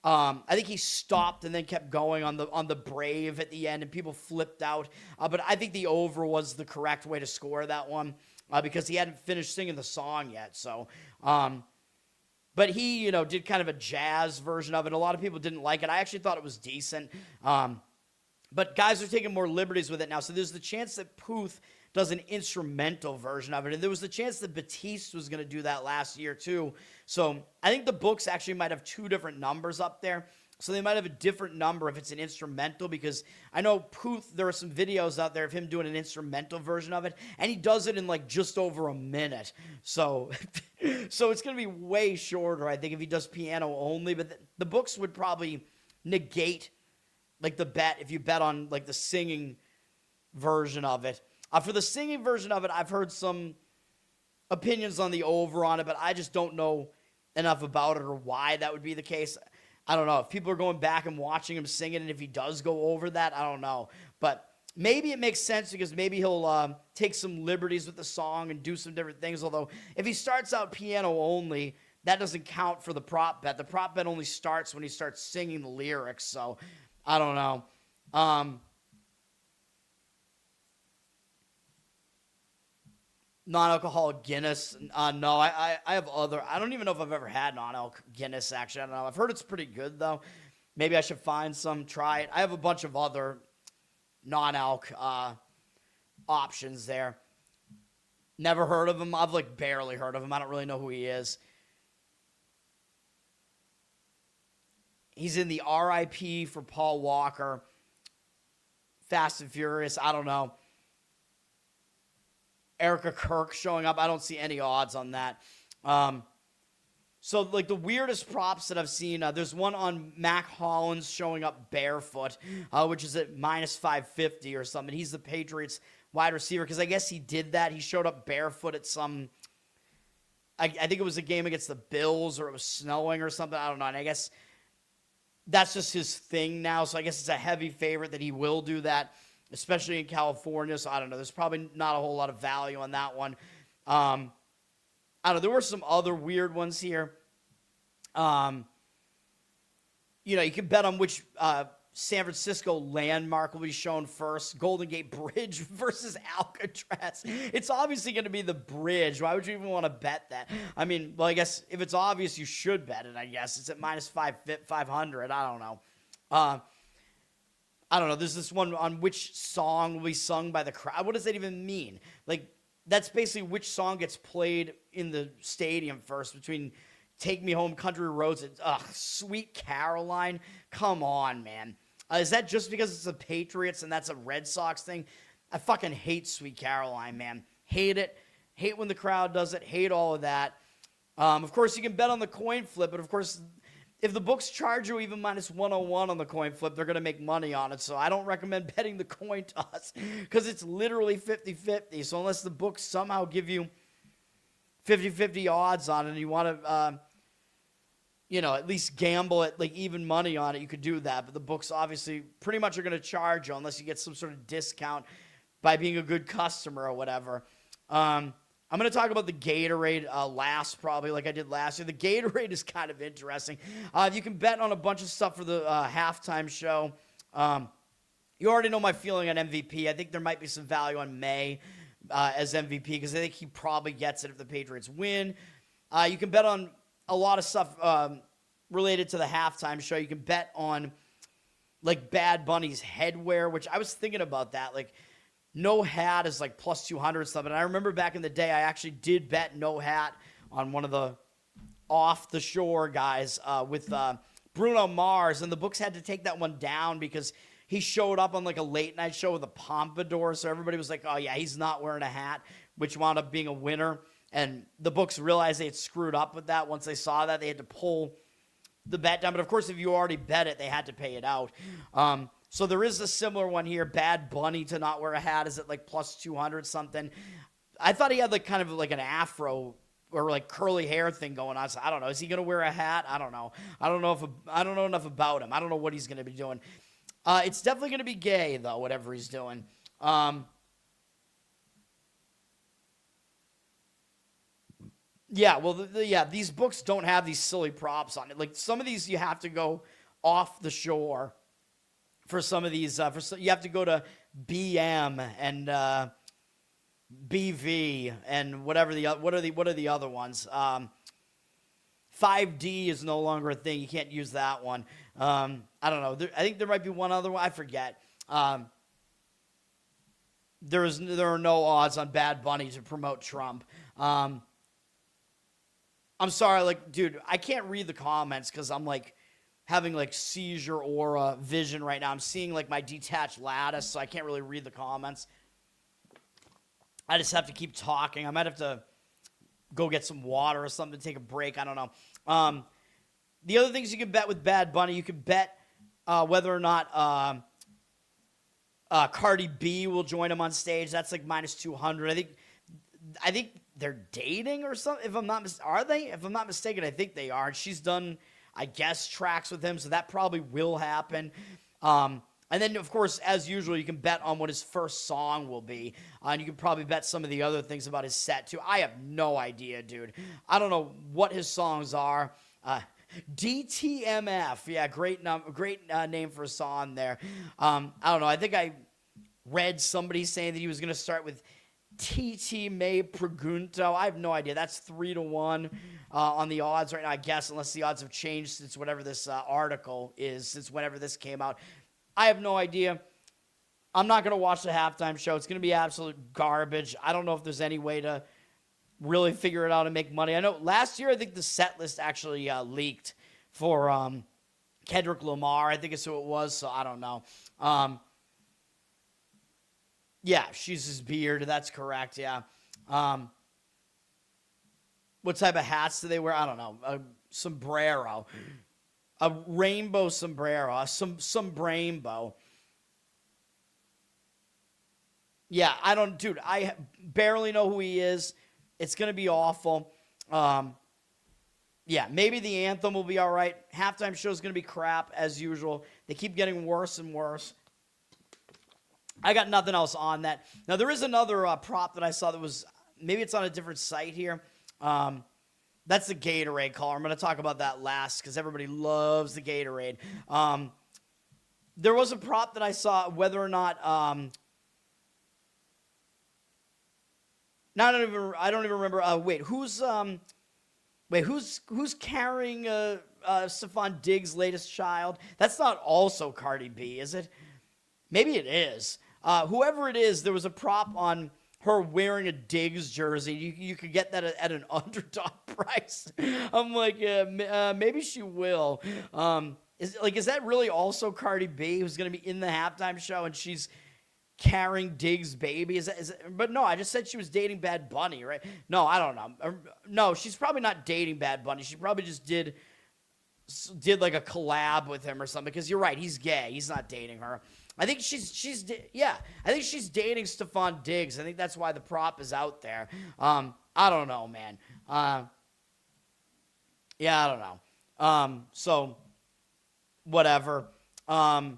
I think he stopped and then kept going on the Brave at the end, and people flipped out. But I think the over was the correct way to score that one because he hadn't finished singing the song yet. So, but he, did kind of a jazz version of it. A lot of people didn't like it. I actually thought it was decent. But guys are taking more liberties with it now. So there's the chance that Puth does an instrumental version of it. And there was the chance that Batiste was going to do that last year too. So I think the books actually might have two different numbers up there. So they might have a different number if it's an instrumental, because I know Puth, there are some videos out there of him doing an instrumental version of it, and he does it in like just over a minute. So so it's going to be way shorter, I think, if he does piano only. But the books would probably negate like the bet if you bet on like the singing version of it. For the singing version of it, I've heard some opinions on the over on it, but I just don't know enough about it or why that would be the case. I don't know. If people are going back and watching him sing it, and if he does go over that, I don't know. But maybe it makes sense because maybe he'll take some liberties with the song and do some different things. Although if he starts out piano only, that doesn't count for the prop bet. The prop bet only starts when he starts singing the lyrics. So I don't know. Non-alcoholic Guinness. No, I have other. I don't even know if I've ever had non-alc Guinness, actually. I don't know. I've heard it's pretty good, though. Maybe I should find some, try it. I have a bunch of other non-alc options there. Never heard of him. I've, like, barely heard of him. I don't really know who he is. He's in the RIP for Paul Walker. Fast and Furious. I don't know. Erica Kirk showing up. I don't see any odds on that. So, like, the weirdest props that I've seen, there's one on Mac Hollins showing up barefoot, which is at minus 550 or something. He's the Patriots wide receiver, because I guess he did that. He showed up barefoot at some, I think it was a game against the Bills, or it was snowing or something. I don't know. And I guess that's just his thing now. So I guess it's a heavy favorite that he will do that, especially in California. So I don't know. There's probably not a whole lot of value on that one. I don't know. There were some other weird ones here. You know, you can bet on which San Francisco landmark will be shown first. Golden Gate Bridge versus Alcatraz. It's obviously going to be the bridge. Why would you even want to bet that? I mean, well, I guess if it's obvious, you should bet it, I guess. It's at minus 500. I don't know. I don't know. There's this one on which song will be sung by the crowd. What does that even mean? Like, that's basically which song gets played in the stadium first between Take Me Home, Country Roads, and Sweet Caroline. Come on, man. Is that just because it's the Patriots and that's a Red Sox thing? I fucking hate Sweet Caroline, man. Hate it. Hate when the crowd does it. Hate all of that. Of course, you can bet on the coin flip, but of course, if the books charge you even minus 101 on the coin flip, they're going to make money on it. So I don't recommend betting the coin toss because it's literally 50-50. So unless the books somehow give you 50-50 odds on it and you want to, you know, at least gamble at like even money on it, you could do that. But the books obviously pretty much are going to charge you unless you get some sort of discount by being a good customer or whatever. I'm going to talk about the Gatorade last, probably, like I did last year. The Gatorade is kind of interesting. You can bet on a bunch of stuff for the halftime show. You already know my feeling on MVP. I think there might be some value on May as MVP because I think he probably gets it if the Patriots win. You can bet on a lot of stuff related to the halftime show. You can bet on, like, Bad Bunny's headwear, which I was thinking about that, like, no hat is like plus 200 stuff. And I remember back in the day, I actually did bet no hat on one of the off the shore guys with Bruno Mars. And the books had to take that one down because he showed up on like a late night show with a pompadour. So everybody was like, oh yeah, he's not wearing a hat, which wound up being a winner. And the books realized they had screwed up with that. Once they saw that, they had to pull the bet down. But of course, if you already bet it, they had to pay it out. So there is a similar one here. Bad Bunny to not wear a hat is at like plus 200 something. I thought he had like kind of like an afro or like curly hair thing going on. So I don't know. Is he going to wear a hat? I don't know. I don't know enough about him. I don't know what he's going to be doing. It's definitely going to be gay though, whatever he's doing. Yeah, well, these books don't have these silly props on it. Like some of these, you have to go off the shore. For some of these, you have to go to BM and BV and whatever what are the other ones? 5D is no longer a thing. You can't use that one. I don't know. I think there might be one other one. I forget. There are no odds on Bad Bunny to promote Trump. I'm sorry, like, dude, I can't read the comments because I'm like having like seizure aura vision right now. I'm seeing like my detached lattice, so I can't really read the comments. I just have to keep talking. I might have to go get some water or something to take a break. I don't know. The other things you can bet with Bad Bunny, you can bet whether or not Cardi B will join him on stage. That's like minus 200. I think they're dating or something. If I'm not mistaken, I think they are. She's done, I guess, tracks with him, so that probably will happen. And then, of course, as usual, you can bet on what his first song will be. And you can probably bet some of the other things about his set, too. I have no idea, dude. I don't know what his songs are. DTMF. Yeah, great name for a song there. I don't know. I think I read somebody saying that he was going to start with TT May Pregunto. I have no idea. That's 3-1 on the odds right now, I guess, unless the odds have changed since whatever this article is, since whenever this came out. I have no idea. I'm not going to watch the halftime show. It's going to be absolute garbage. I don't know if there's any way to really figure it out and make money. I know last year, I think the set list actually leaked for Kendrick Lamar. I think it's who it was, so I don't know. Yeah, she's his beard. That's correct, yeah. What type of hats do they wear? I don't know. A sombrero. A rainbow sombrero. Some rainbow. Yeah, I barely know who he is. It's going to be awful. Yeah, maybe the Anthem will be all right. Halftime show is going to be crap, as usual. They keep getting worse and worse. I got nothing else on that. Now, there is another prop that I saw that was, maybe it's on a different site here. That's the Gatorade color. I'm going to talk about that last because everybody loves the Gatorade. There was a prop that I saw, whether or not, I don't even remember. Who's carrying Stephon Diggs' latest child? That's not also Cardi B, is it? Maybe it is. Whoever it is, there was a prop on her wearing a Diggs jersey. You could get that at an underdog price. I'm like, maybe she will. Is that really also Cardi B who's going to be in the halftime show and she's carrying Diggs' baby? But no, I just said she was dating Bad Bunny, right? No, I don't know. No, she's probably not dating Bad Bunny. She probably just did like a collab with him or something, because you're right, he's gay. He's not dating her. I think she's dating Stephon Diggs. I think that's why the prop is out there. I don't know, man. Yeah, I don't know. So whatever. But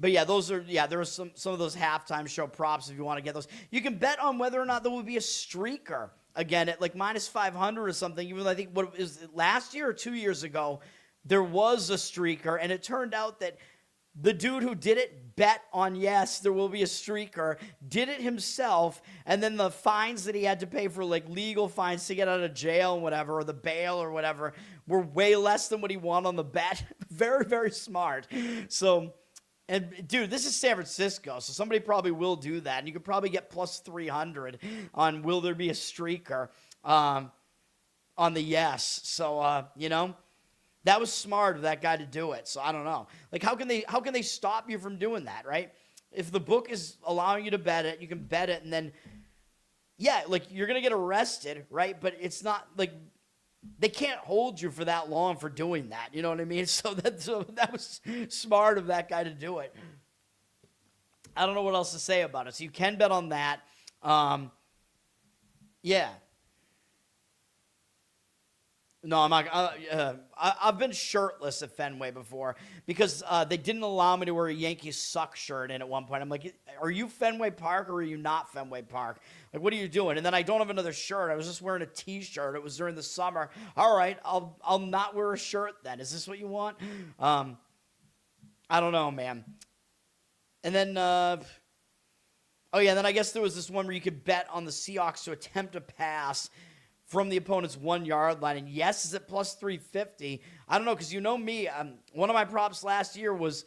yeah, there are some of those halftime show props if you want to get those. You can bet on whether or not there will be a streaker again at like minus 500 or something. Even though I think what is it, last year or 2 years ago, there was a streaker, and it turned out that the dude who did it bet on, yes, there will be a streaker, did it himself, and then the fines that he had to pay for, like, legal fines to get out of jail and whatever, or the bail or whatever, were way less than what he won on the bet. Very, very smart. So, and, dude, this is San Francisco, so somebody probably will do that, and you could probably get plus 300 on will there be a streaker on the yes. So, that was smart of that guy to do it. So I don't know. Like, how can they stop you from doing that, right? If the book is allowing you to bet it, you can bet it, and then, yeah, like, you're going to get arrested, right? But it's not, like, they can't hold you for that long for doing that. You know what I mean? So that was smart of that guy to do it. I don't know what else to say about it. So you can bet on that. Yeah. No, I'm not. I've been shirtless at Fenway before because they didn't allow me to wear a Yankees suck shirt in at one point. I'm like, are you Fenway Park or are you not Fenway Park? Like, what are you doing? And then I don't have another shirt. I was just wearing a T-shirt. It was during the summer. All right, I'll not wear a shirt then. Is this what you want? I don't know, man. And then, then I guess there was this one where you could bet on the Seahawks to attempt a pass from the opponent's 1 yard line. And yes, is it plus 350? I don't know, because you know me. One of my props last year was,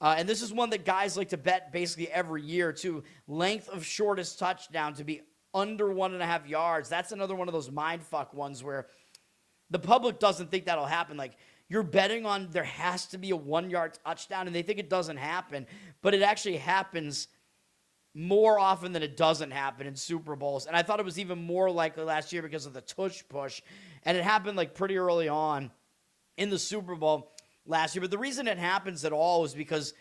and this is one that guys like to bet basically every year too, length of shortest touchdown to be under 1.5 yards. That's another one of those mindfuck ones where the public doesn't think that'll happen. Like, you're betting on there has to be a 1 yard touchdown, and they think it doesn't happen, but it actually happens more often than it doesn't happen in Super Bowls. And I thought it was even more likely last year because of the tush push. And it happened like pretty early on in the Super Bowl last year. But the reason it happens at all is because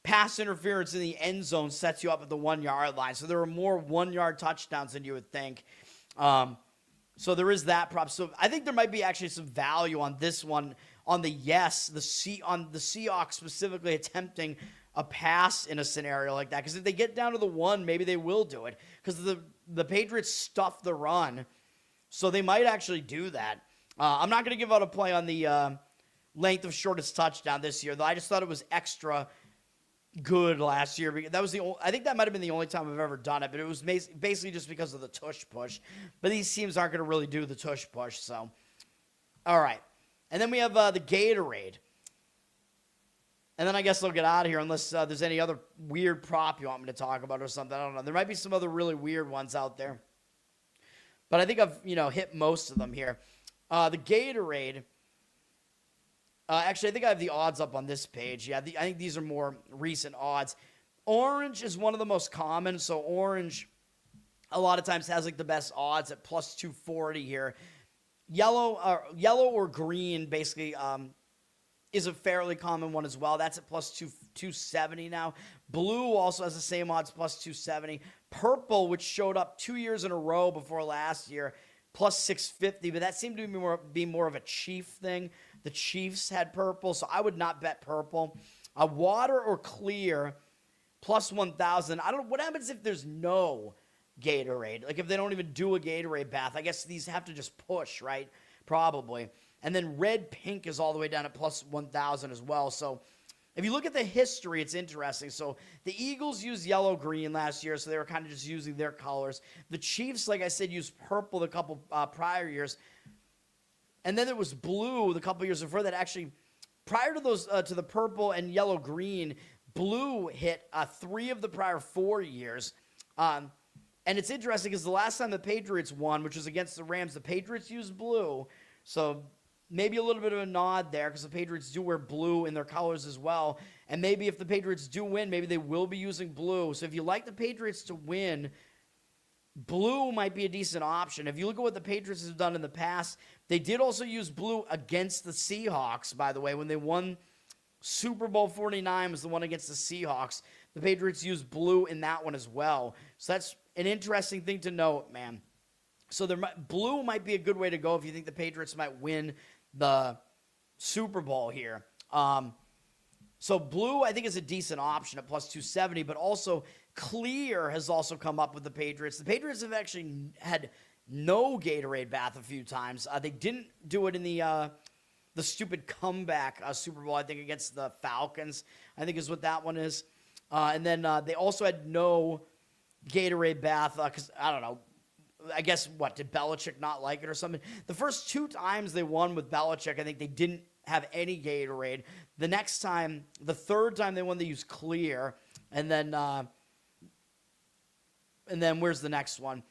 pass interference in the end zone sets you up at the 1 yard line. So there are more 1 yard touchdowns than you would think. So there is that prop. So I think there might be actually some value on this one, on the yes, on the Seahawks specifically attempting a pass in a scenario like that. Because if they get down to the 1, maybe they will do it. Because the Patriots stuff the run. So they might actually do that. I'm not going to give out a play on the length of shortest touchdown this year, though. I just thought it was extra good last year. That was I think that might have been the only time I've ever done it, but it was basically just because of the tush push. But these teams aren't going to really do the tush push, so. All right. And then we have the Gatorade. And then I guess I'll get out of here unless there's any other weird prop you want me to talk about or something. I don't know. There might be some other really weird ones out there. But I think I've, hit most of them here. The Gatorade. Actually, I think I have the odds up on this page. Yeah, I think these are more recent odds. Orange is one of the most common. So orange, a lot of times, has like the best odds at plus 240 here. Yellow or green, basically, is a fairly common one as well. That's at plus 270 now. Blue also has the same odds, plus 270. Purple, which showed up 2 years in a row before last year, plus 650. But that seemed to be more of a Chief thing. The Chiefs had purple, so I would not bet purple. Water or clear, plus 1,000. I don't know. What happens if there's no Gatorade? Like if they don't even do a Gatorade bath, I guess these have to just push, right? Probably. And then red pink is all the way down at plus 1,000 as well. So if you look at the history, it's interesting. So the Eagles used yellow green last year, so they were kind of just using their colors. The Chiefs, like I said, used purple the couple prior years. And then there was blue the couple years before that. Actually, prior to those, to the purple and yellow green, blue hit 3 of the prior 4 years. And it's interesting because the last time the Patriots won, which was against the Rams, the Patriots used blue. So maybe a little bit of a nod there because the Patriots do wear blue in their colors as well. And maybe if the Patriots do win, maybe they will be using blue. So if you like the Patriots to win, blue might be a decent option. If you look at what the Patriots have done in the past, they did also use blue against the Seahawks, by the way. When they won Super Bowl 49 was the one against the Seahawks. The Patriots used blue in that one as well. So that's an interesting thing to note, man. So blue might be a good way to go if you think the Patriots might win the Super Bowl here. So blue, I think, is a decent option at plus 270, but also clear has also come up with the Patriots. The Patriots have actually had no Gatorade bath a few times. They didn't do it in the stupid comeback Super Bowl, I think, against the Falcons, I think is what that one is. And then they also had no Gatorade bath because, I don't know, I guess, did Belichick not like it or something? The first 2 times they won with Belichick, I think they didn't have any Gatorade. The next time, the third time they won, they used clear. And then where's the next one?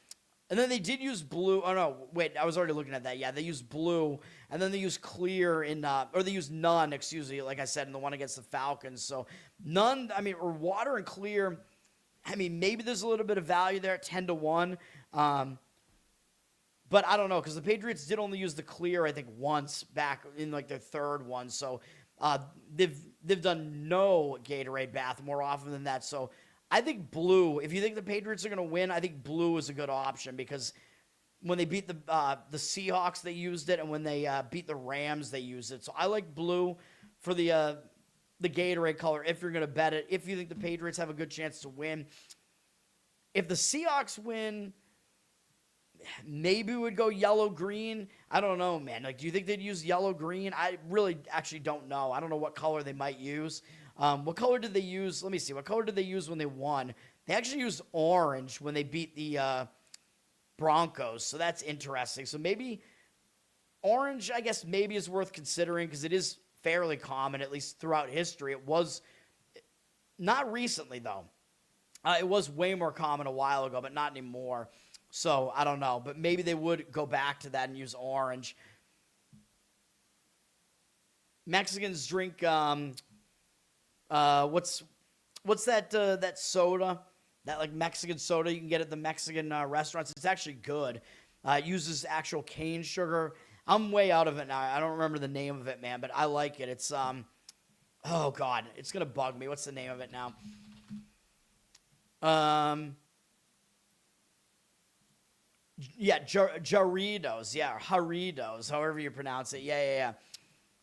And then they did use blue. Oh, no, wait, I was already looking at that. Yeah, they used blue, and then they used clear or they used none, excuse me, like I said, in the one against the Falcons. So none, or water and clear, maybe there's a little bit of value there at 10-1. But I don't know, because the Patriots did only use the clear, I think, once back in, their third one. So they've done no Gatorade bath more often than that. So I think blue, if you think the Patriots are going to win, I think blue is a good option because when they beat the Seahawks, they used it, and when they beat the Rams, they used it. So I like blue for the Gatorade color if you're going to bet it, if you think the Patriots have a good chance to win. If the Seahawks win, maybe we would go yellow-green. I don't know, man. Do you think they'd use yellow-green? I really actually don't know. I don't know what color they might use. What color did they use? Let me see. What color did they use when they won? They actually used orange when they beat the Broncos, so that's interesting. So maybe orange, I guess, maybe is worth considering because it is fairly common, at least throughout history. It was not recently, though. It was way more common a while ago, but not anymore. So I don't know, but maybe they would go back to that and use orange. Mexicans drink what's that soda? That Mexican soda you can get at the Mexican restaurants. It's actually good. It uses actual cane sugar. I'm way out of it now. I don't remember the name of it, man, but I like it. It's oh god, it's gonna bug me. What's the name of it now? Yeah, Jarritos. Yeah, Jarritos, however you pronounce it. Yeah.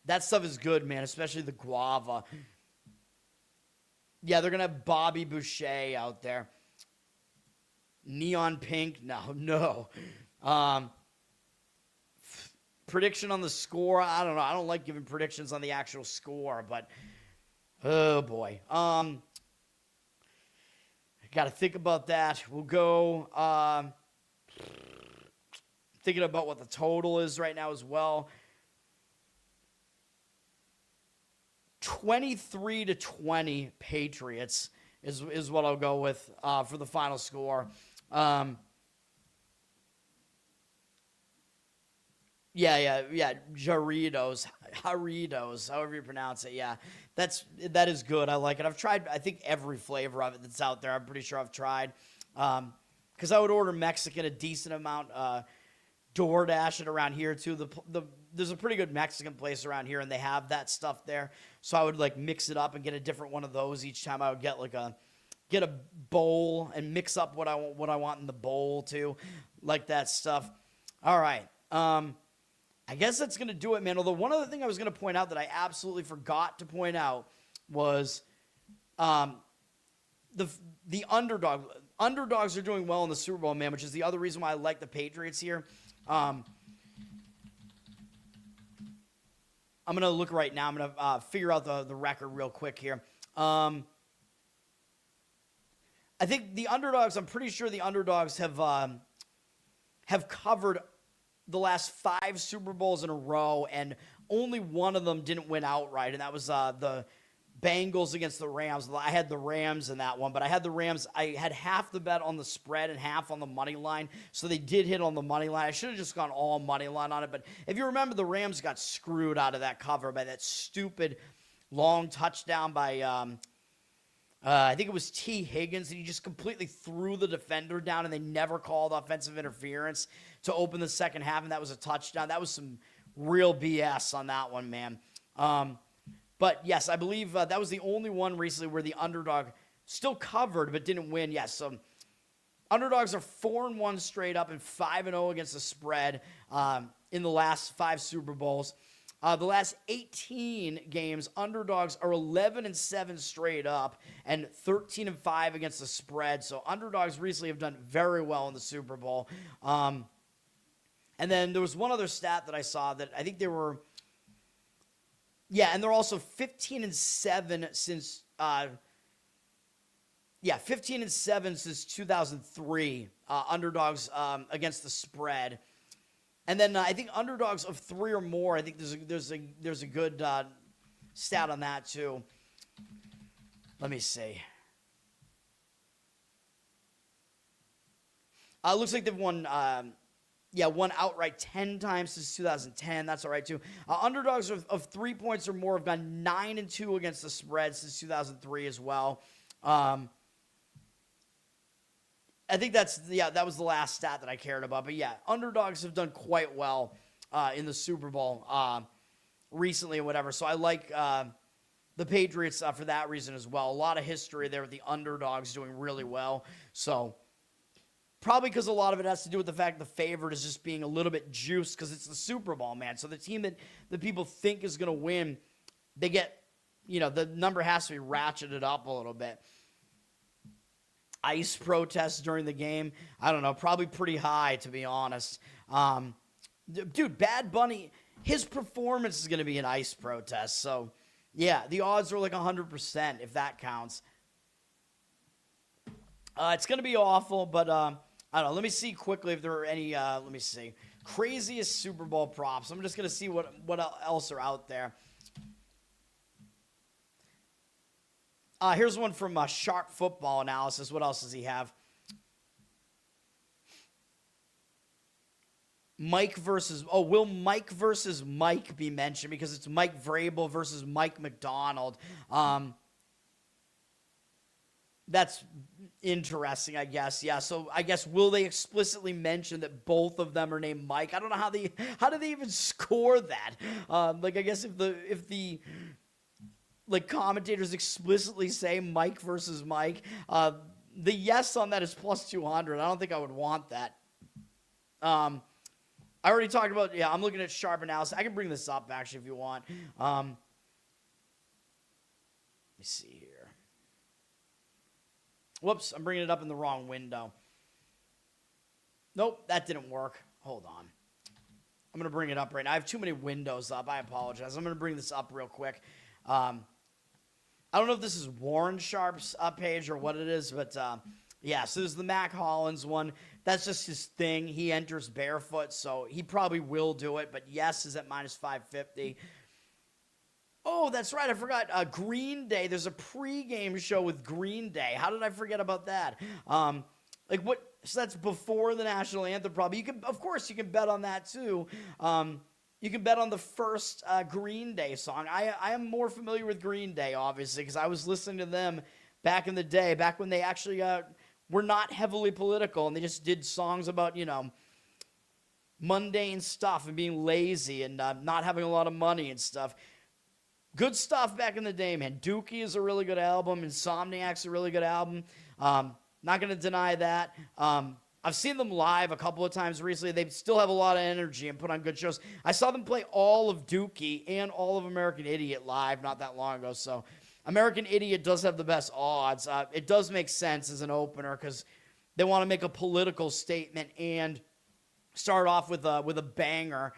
That stuff is good, man, especially the guava. Yeah, they're going to have Bobby Boucher out there. Neon pink? No. Prediction on the score? I don't know. I don't like giving predictions on the actual score, but oh boy. Got to think about that. We'll go thinking about what the total is right now as well. 23-20 Patriots is what I'll go with for the final score. Yeah. Jarritos, however you pronounce it. Yeah, that is good. I like it. I've tried, I think, every flavor of it that's out there. I'm pretty sure I've tried. Because I would order Mexican a decent amount. DoorDash it around here too. There's a pretty good Mexican place around here, and they have that stuff there. So I would like mix it up and get a different one of those each time. I would get a bowl and mix up what I want in the bowl too, like that stuff. All right. I guess that's going to do it, man. Although one other thing I was going to point out that I absolutely forgot to point out was the underdog. Underdogs are doing well in the Super Bowl, man, which is the other reason why I like the Patriots here. I'm going to look right now. I'm going to figure out the record real quick here. I think the underdogs, I'm pretty sure the underdogs have covered the last 5 Super Bowls in a row, and only one of them didn't win outright, and that was the Bengals against the Rams. I had the Rams in that one, but I had the Rams. I had half the bet on the spread and half on the money line, so they did hit on the money line. I should have just gone all money line on it, but if you remember, the Rams got screwed out of that cover by that stupid long touchdown by I think it was T. Higgins, and he just completely threw the defender down, and they never called offensive interference to open the second half, and that was a touchdown. That was some real BS on that one, man. But, yes, I believe that was the only one recently where the underdog still covered but didn't win. Yes, so underdogs are 4-1 straight up and 5-0 against the spread in the last 5 Super Bowls. The last 18 games, underdogs are 11-7 straight up and 13-5 against the spread. So underdogs recently have done very well in the Super Bowl. And then there was one other stat that I saw that I think they were, and they're also 15-7 since 15-7 since 2003. Underdogs against the spread. And then I think underdogs of 3 or more. I think there's a good stat on that too. Let me see. Looks like they've won outright 10 times since 2010. That's all right too. Underdogs of 3 points or more have gone 9-2 against the spread since 2003 as well. I think that was the last stat that I cared about. But yeah, underdogs have done quite well in the Super Bowl recently and whatever. So I like the Patriots for that reason as well. A lot of history there with the underdogs doing really well. So probably because a lot of it has to do with the fact the favorite is just being a little bit juiced because it's the Super Bowl, man. So the team that people think is going to win, they get, the number has to be ratcheted up a little bit. Ice protests during the game, I don't know, probably pretty high, to be honest. Dude, Bad Bunny, his performance is going to be an ice protest. So, yeah, the odds are like 100%, if that counts. It's going to be awful, but I don't know. Let me see quickly if there are any, let me see. Craziest Super Bowl props. I'm just going to see what else are out there. Here's one from Sharp Football Analysis. What else does he have? Will Mike versus Mike be mentioned? Because it's Mike Vrabel versus Mike McDonald. That's interesting, I guess. Yeah, so I guess will they explicitly mention that both of them are named Mike? I don't know how do they even score that? I guess if the commentators explicitly say Mike versus Mike, the yes on that is plus 200. I don't think I would want that. I already talked about, I'm looking at Sharp Analysis. I can bring this up, actually, if you want. Let me see here. Whoops, I'm bringing it up in the wrong window. Nope, that didn't work. Hold on. I'm going to bring it up right now. I have too many windows up. I apologize. I'm going to bring this up real quick. I don't know if this is Warren Sharp's page or what it is, but yeah, so there's the Mac Hollins one. That's just his thing. He enters barefoot, so he probably will do it, but Yes is at minus 550. Oh, that's right. I forgot. Green Day. There's a pregame show with Green Day. How did I forget about that? Like what? So that's before the national anthem. Probably you can. Of course, you can bet on that too. You can bet on the first Green Day song. I am more familiar with Green Day, obviously, because I was listening to them back in the day, back when they actually were not heavily political, and they just did songs about mundane stuff and being lazy and not having a lot of money and stuff. Good stuff back in the day, man. Dookie is a really good album. Insomniac's a really good album. Not going to deny that. I've seen them live a couple of times recently. They still have a lot of energy and put on good shows. I saw them play all of Dookie and all of American Idiot live not that long ago. So American Idiot does have the best odds. It does make sense as an opener because they want to make a political statement and start off with a banger.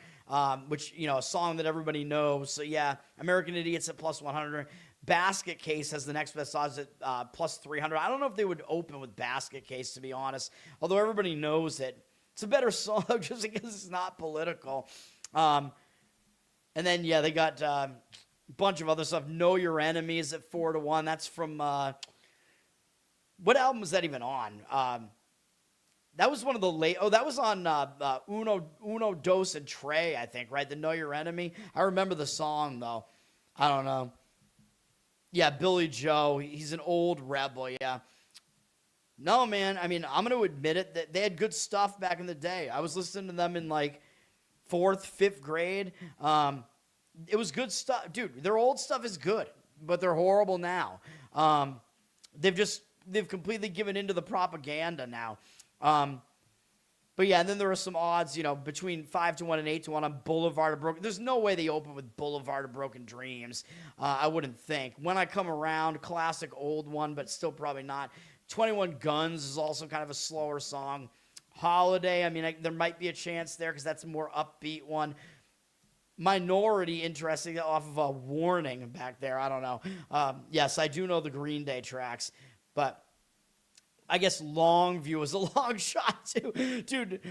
Which, a song that everybody knows. So, yeah, American Idiot's at plus 100. Basket Case has the next best odds at plus 300. I don't know if they would open with Basket Case, to be honest, although everybody knows it. It's a better song just because it's not political. And then, yeah, they got a bunch of other stuff. Know Your Enemies at 4-1. That's from what album was that even on? That was one of the late. Oh, that was on Uno, Dos, and Trey, I think, right? The Know Your Enemy. I remember the song, though. I don't know. Yeah, Billy Joe. He's an old rebel, yeah. No, man. I mean, I'm going to admit it. That they had good stuff back in the day. I was listening to them in, 4th, 5th grade. It was good stuff. Dude, their old stuff is good, but they're horrible now. They've completely given into the propaganda now. But yeah, and then there are some odds, between 5-1 and 8-1 on Boulevard of Broken. There's no way they open with Boulevard of Broken Dreams. I wouldn't think. When I Come Around, classic old one, but still probably not. 21 Guns is also kind of a slower song. Holiday, I mean, there might be a chance there because that's a more upbeat one. Minority, interesting, off of a Warning back there. I don't know. Yes, I do know the Green Day tracks, but I guess Longview is a long shot, too. Dude,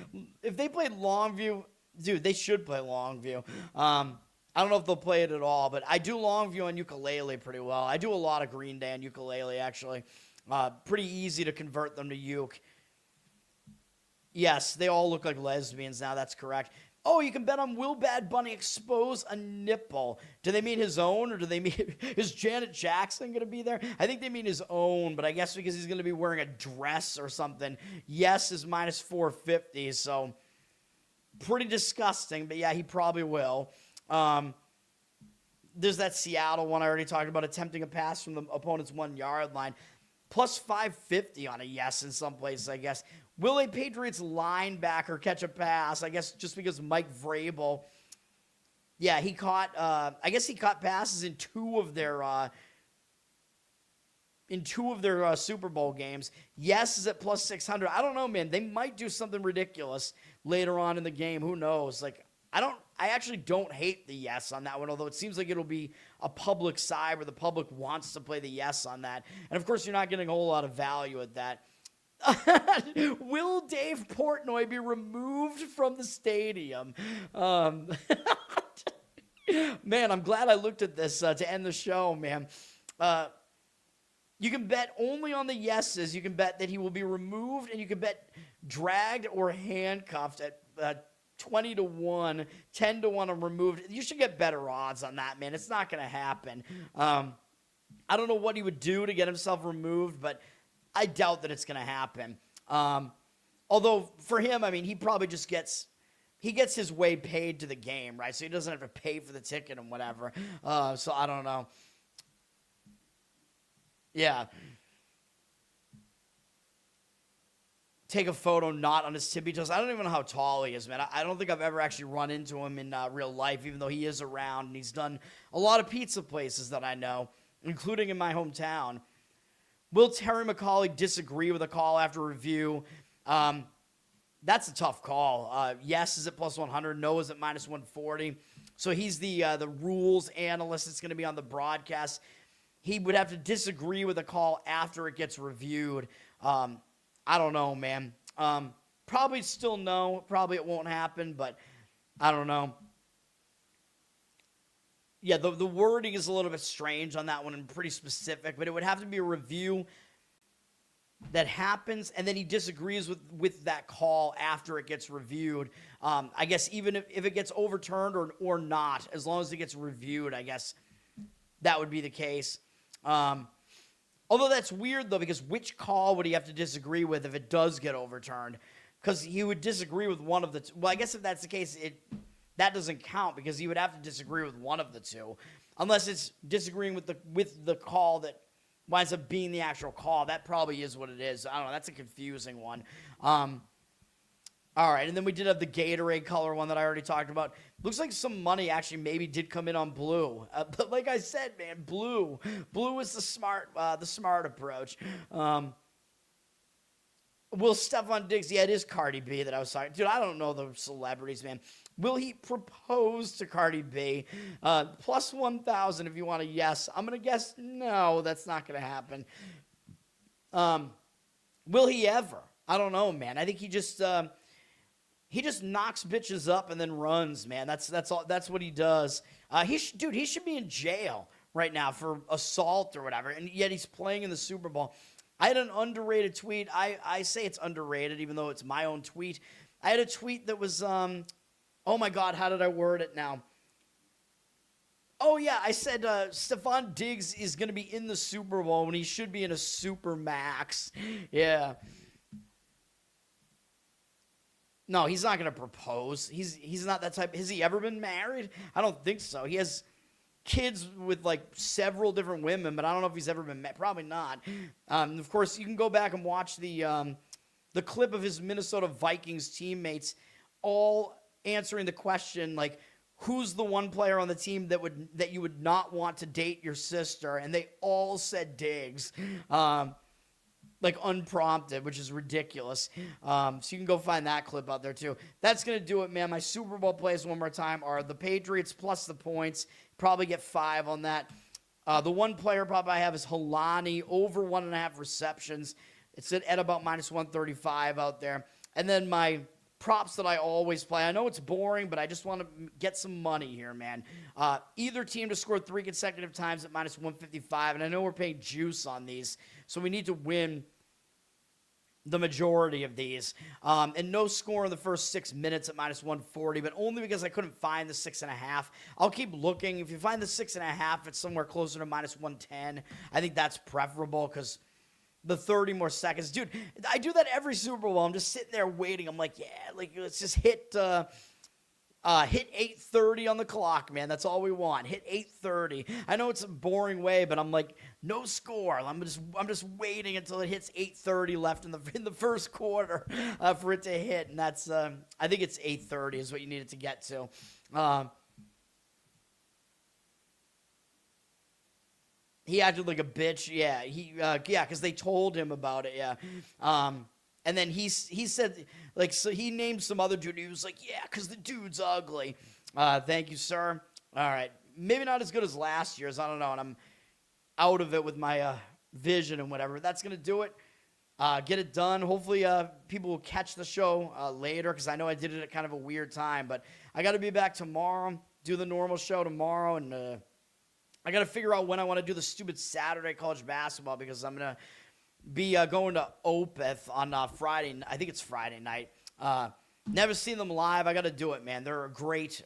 if they played Longview, dude, they should play Longview. I don't know if they'll play it at all, but I do Longview on ukulele pretty well. I do a lot of Green Day on ukulele, actually. Pretty easy to convert them to uke. Yes, they all look like lesbians now. That's correct. Oh, you can bet on Will Bad Bunny expose a nipple. Do they mean his own, or do they mean... Is Janet Jackson going to be there? I think they mean his own, but I guess because he's going to be wearing a dress or something. Yes is minus 450, so pretty disgusting, but yeah, he probably will. There's that Seattle one I already talked about, attempting a pass from the opponent's 1-yard line. Plus 550 on a yes in some places, I guess. Will a Patriots linebacker catch a pass? I guess just because Mike Vrabel, yeah, he caught. I guess he caught passes in two of their Super Bowl games. Yes is at plus 600. I don't know, man. They might do something ridiculous later on in the game. Who knows? I actually don't hate the yes on that one, although it seems like it'll be a public side where the public wants to play the yes on that. And of course, you're not getting a whole lot of value at that. Will Dave Portnoy be removed from the stadium? Man, I'm glad I looked at this to end the show, man. You can bet only on the yeses. You can bet that he will be removed, and you can bet dragged or handcuffed at 20-1, 10-1 on removed. You should get better odds on that, man. It's not going to happen. I don't know what he would do to get himself removed, but I doubt that it's going to happen. Although for him, I mean, he probably just gets his way paid to the game, right? So he doesn't have to pay for the ticket and whatever. So I don't know. Yeah. Take a photo not on his tippy toes. I don't even know how tall he is, man. I don't think I've ever actually run into him in real life, even though he is around, and he's done a lot of pizza places that I know, including in my hometown. Will Terry McAuley disagree with a call after review? That's a tough call. Yes is at plus 100. No is at minus 140. So he's the rules analyst that's going to be on the broadcast. he would have to disagree with a call after it gets reviewed. I don't know, man. Probably still no. Probably it won't happen, but I don't know. Yeah, the wording is a little bit strange on that one and pretty specific, but it would have to be a review that happens, and then he disagrees with that call after it gets reviewed. I guess even if it gets overturned or not, as long as it gets reviewed, I guess that would be the case. Although that's weird, though, because which call would he have to disagree with if it does get overturned? Because he would disagree with one of the two. Well, I guess if that's the case, that doesn't count because he would have to disagree with one of the two. Unless it's disagreeing with the call that winds up being the actual call. That probably is what it is. I don't know. That's a confusing one. All right, and then we did have the Gatorade color one that I already talked about. Looks like some money actually maybe did come in on blue. But like I said, man, blue is the smart approach. Will Stephon Diggs, yeah, it is Cardi B that I was talking. Dude, I don't know the celebrities, man. Will he propose to Cardi B? Plus 1,000 if you want to yes. I'm going to guess no, that's not going to happen. Will he ever? I don't know, man. I think he just knocks bitches up and then runs, man. That's all. That's what he does. He should be in jail right now for assault or whatever, and yet he's playing in the Super Bowl. I had an underrated tweet. I say it's underrated, even though it's my own tweet. I had a tweet that was, oh my God, how did I word it now? Oh yeah, I said Stephon Diggs is going to be in the Super Bowl when he should be in a Super Max. Yeah. No, he's not going to propose. He's not that type. Has he ever been married? I don't think so. He has kids with like several different women, but I don't know if he's ever been married. Probably not. Of course, you can go back and watch the clip of his Minnesota Vikings teammates all answering the question like, who's the one player on the team that you would not want to date your sister? And they all said Diggs. Like unprompted, which is ridiculous. So you can go find that clip out there too. That's going to do it, man. My Super Bowl plays one more time are the Patriots plus the points. Probably get 5 on that. The one player prop I have is Holani, over 1.5 receptions. It's at about minus 135 out there. And then my props that I always play. I know it's boring, but I just want to get some money here, man. Either team to score 3 consecutive times at minus 155. And I know we're paying juice on these, so we need to win the majority of these. And no score in the first 6 minutes at minus 140, but only because I couldn't find the 6.5. I'll keep looking. If you find the 6.5, it's somewhere closer to minus 110. I think that's preferable because the 30 more seconds. Dude, I do that every Super Bowl. I'm just sitting there waiting. I'm like, yeah, like let's just hit 8:30 on the clock, man. That's all we want. Hit 8:30. I know it's a boring way, but I'm like, no score. I'm just waiting until it hits 8:30 left in the first quarter for it to hit, and that's I think it's 8:30 is what you need it to get to. He acted like a bitch. Yeah, because they told him about it. Yeah. And then he said, like, so he named some other dude. He was like, yeah, because the dude's ugly. Thank you, sir. All right. Maybe not as good as last year's. I don't know. And I'm out of it with my vision and whatever. That's going to do it. Get it done. Hopefully people will catch the show later because I know I did it at kind of a weird time. But I got to be back tomorrow, do the normal show tomorrow. And I got to figure out when I want to do the stupid Saturday college basketball because I'm going to be going to Opeth on Friday. I think it's Friday night. Never seen them live. I got to do it, man. They're a great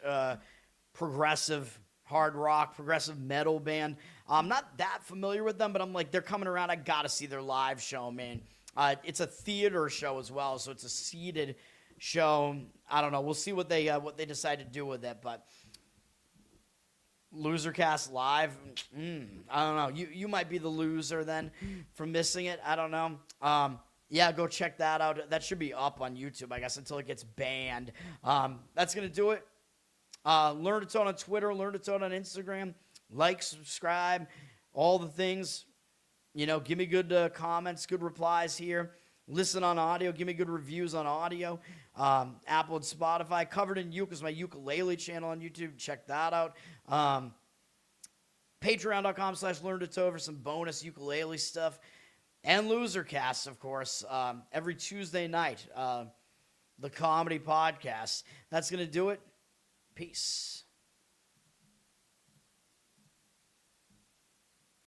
progressive hard rock, progressive metal band. I'm not that familiar with them, but I'm like, they're coming around. I got to see their live show, man. It's a theater show as well, so it's a seated show. I don't know. We'll see what they decide to do with it, but Losercast live. I don't know. You might be the loser then for missing it. I don't know. Yeah, go check that out. That should be up on YouTube, I guess, until it gets banned. That's going to do it. Learn to Toad on Twitter. Learn to Toad on Instagram. Like, subscribe, all the things. You know, give me good comments, good replies here. Listen on audio. Give me good reviews on audio. Apple and Spotify. Covered in Uke is my ukulele channel on YouTube. Check that out. Patreon.com/LearnToToad for some bonus ukulele stuff. And Losercast, of course, every Tuesday night. The comedy podcast. That's going to do it. Peace.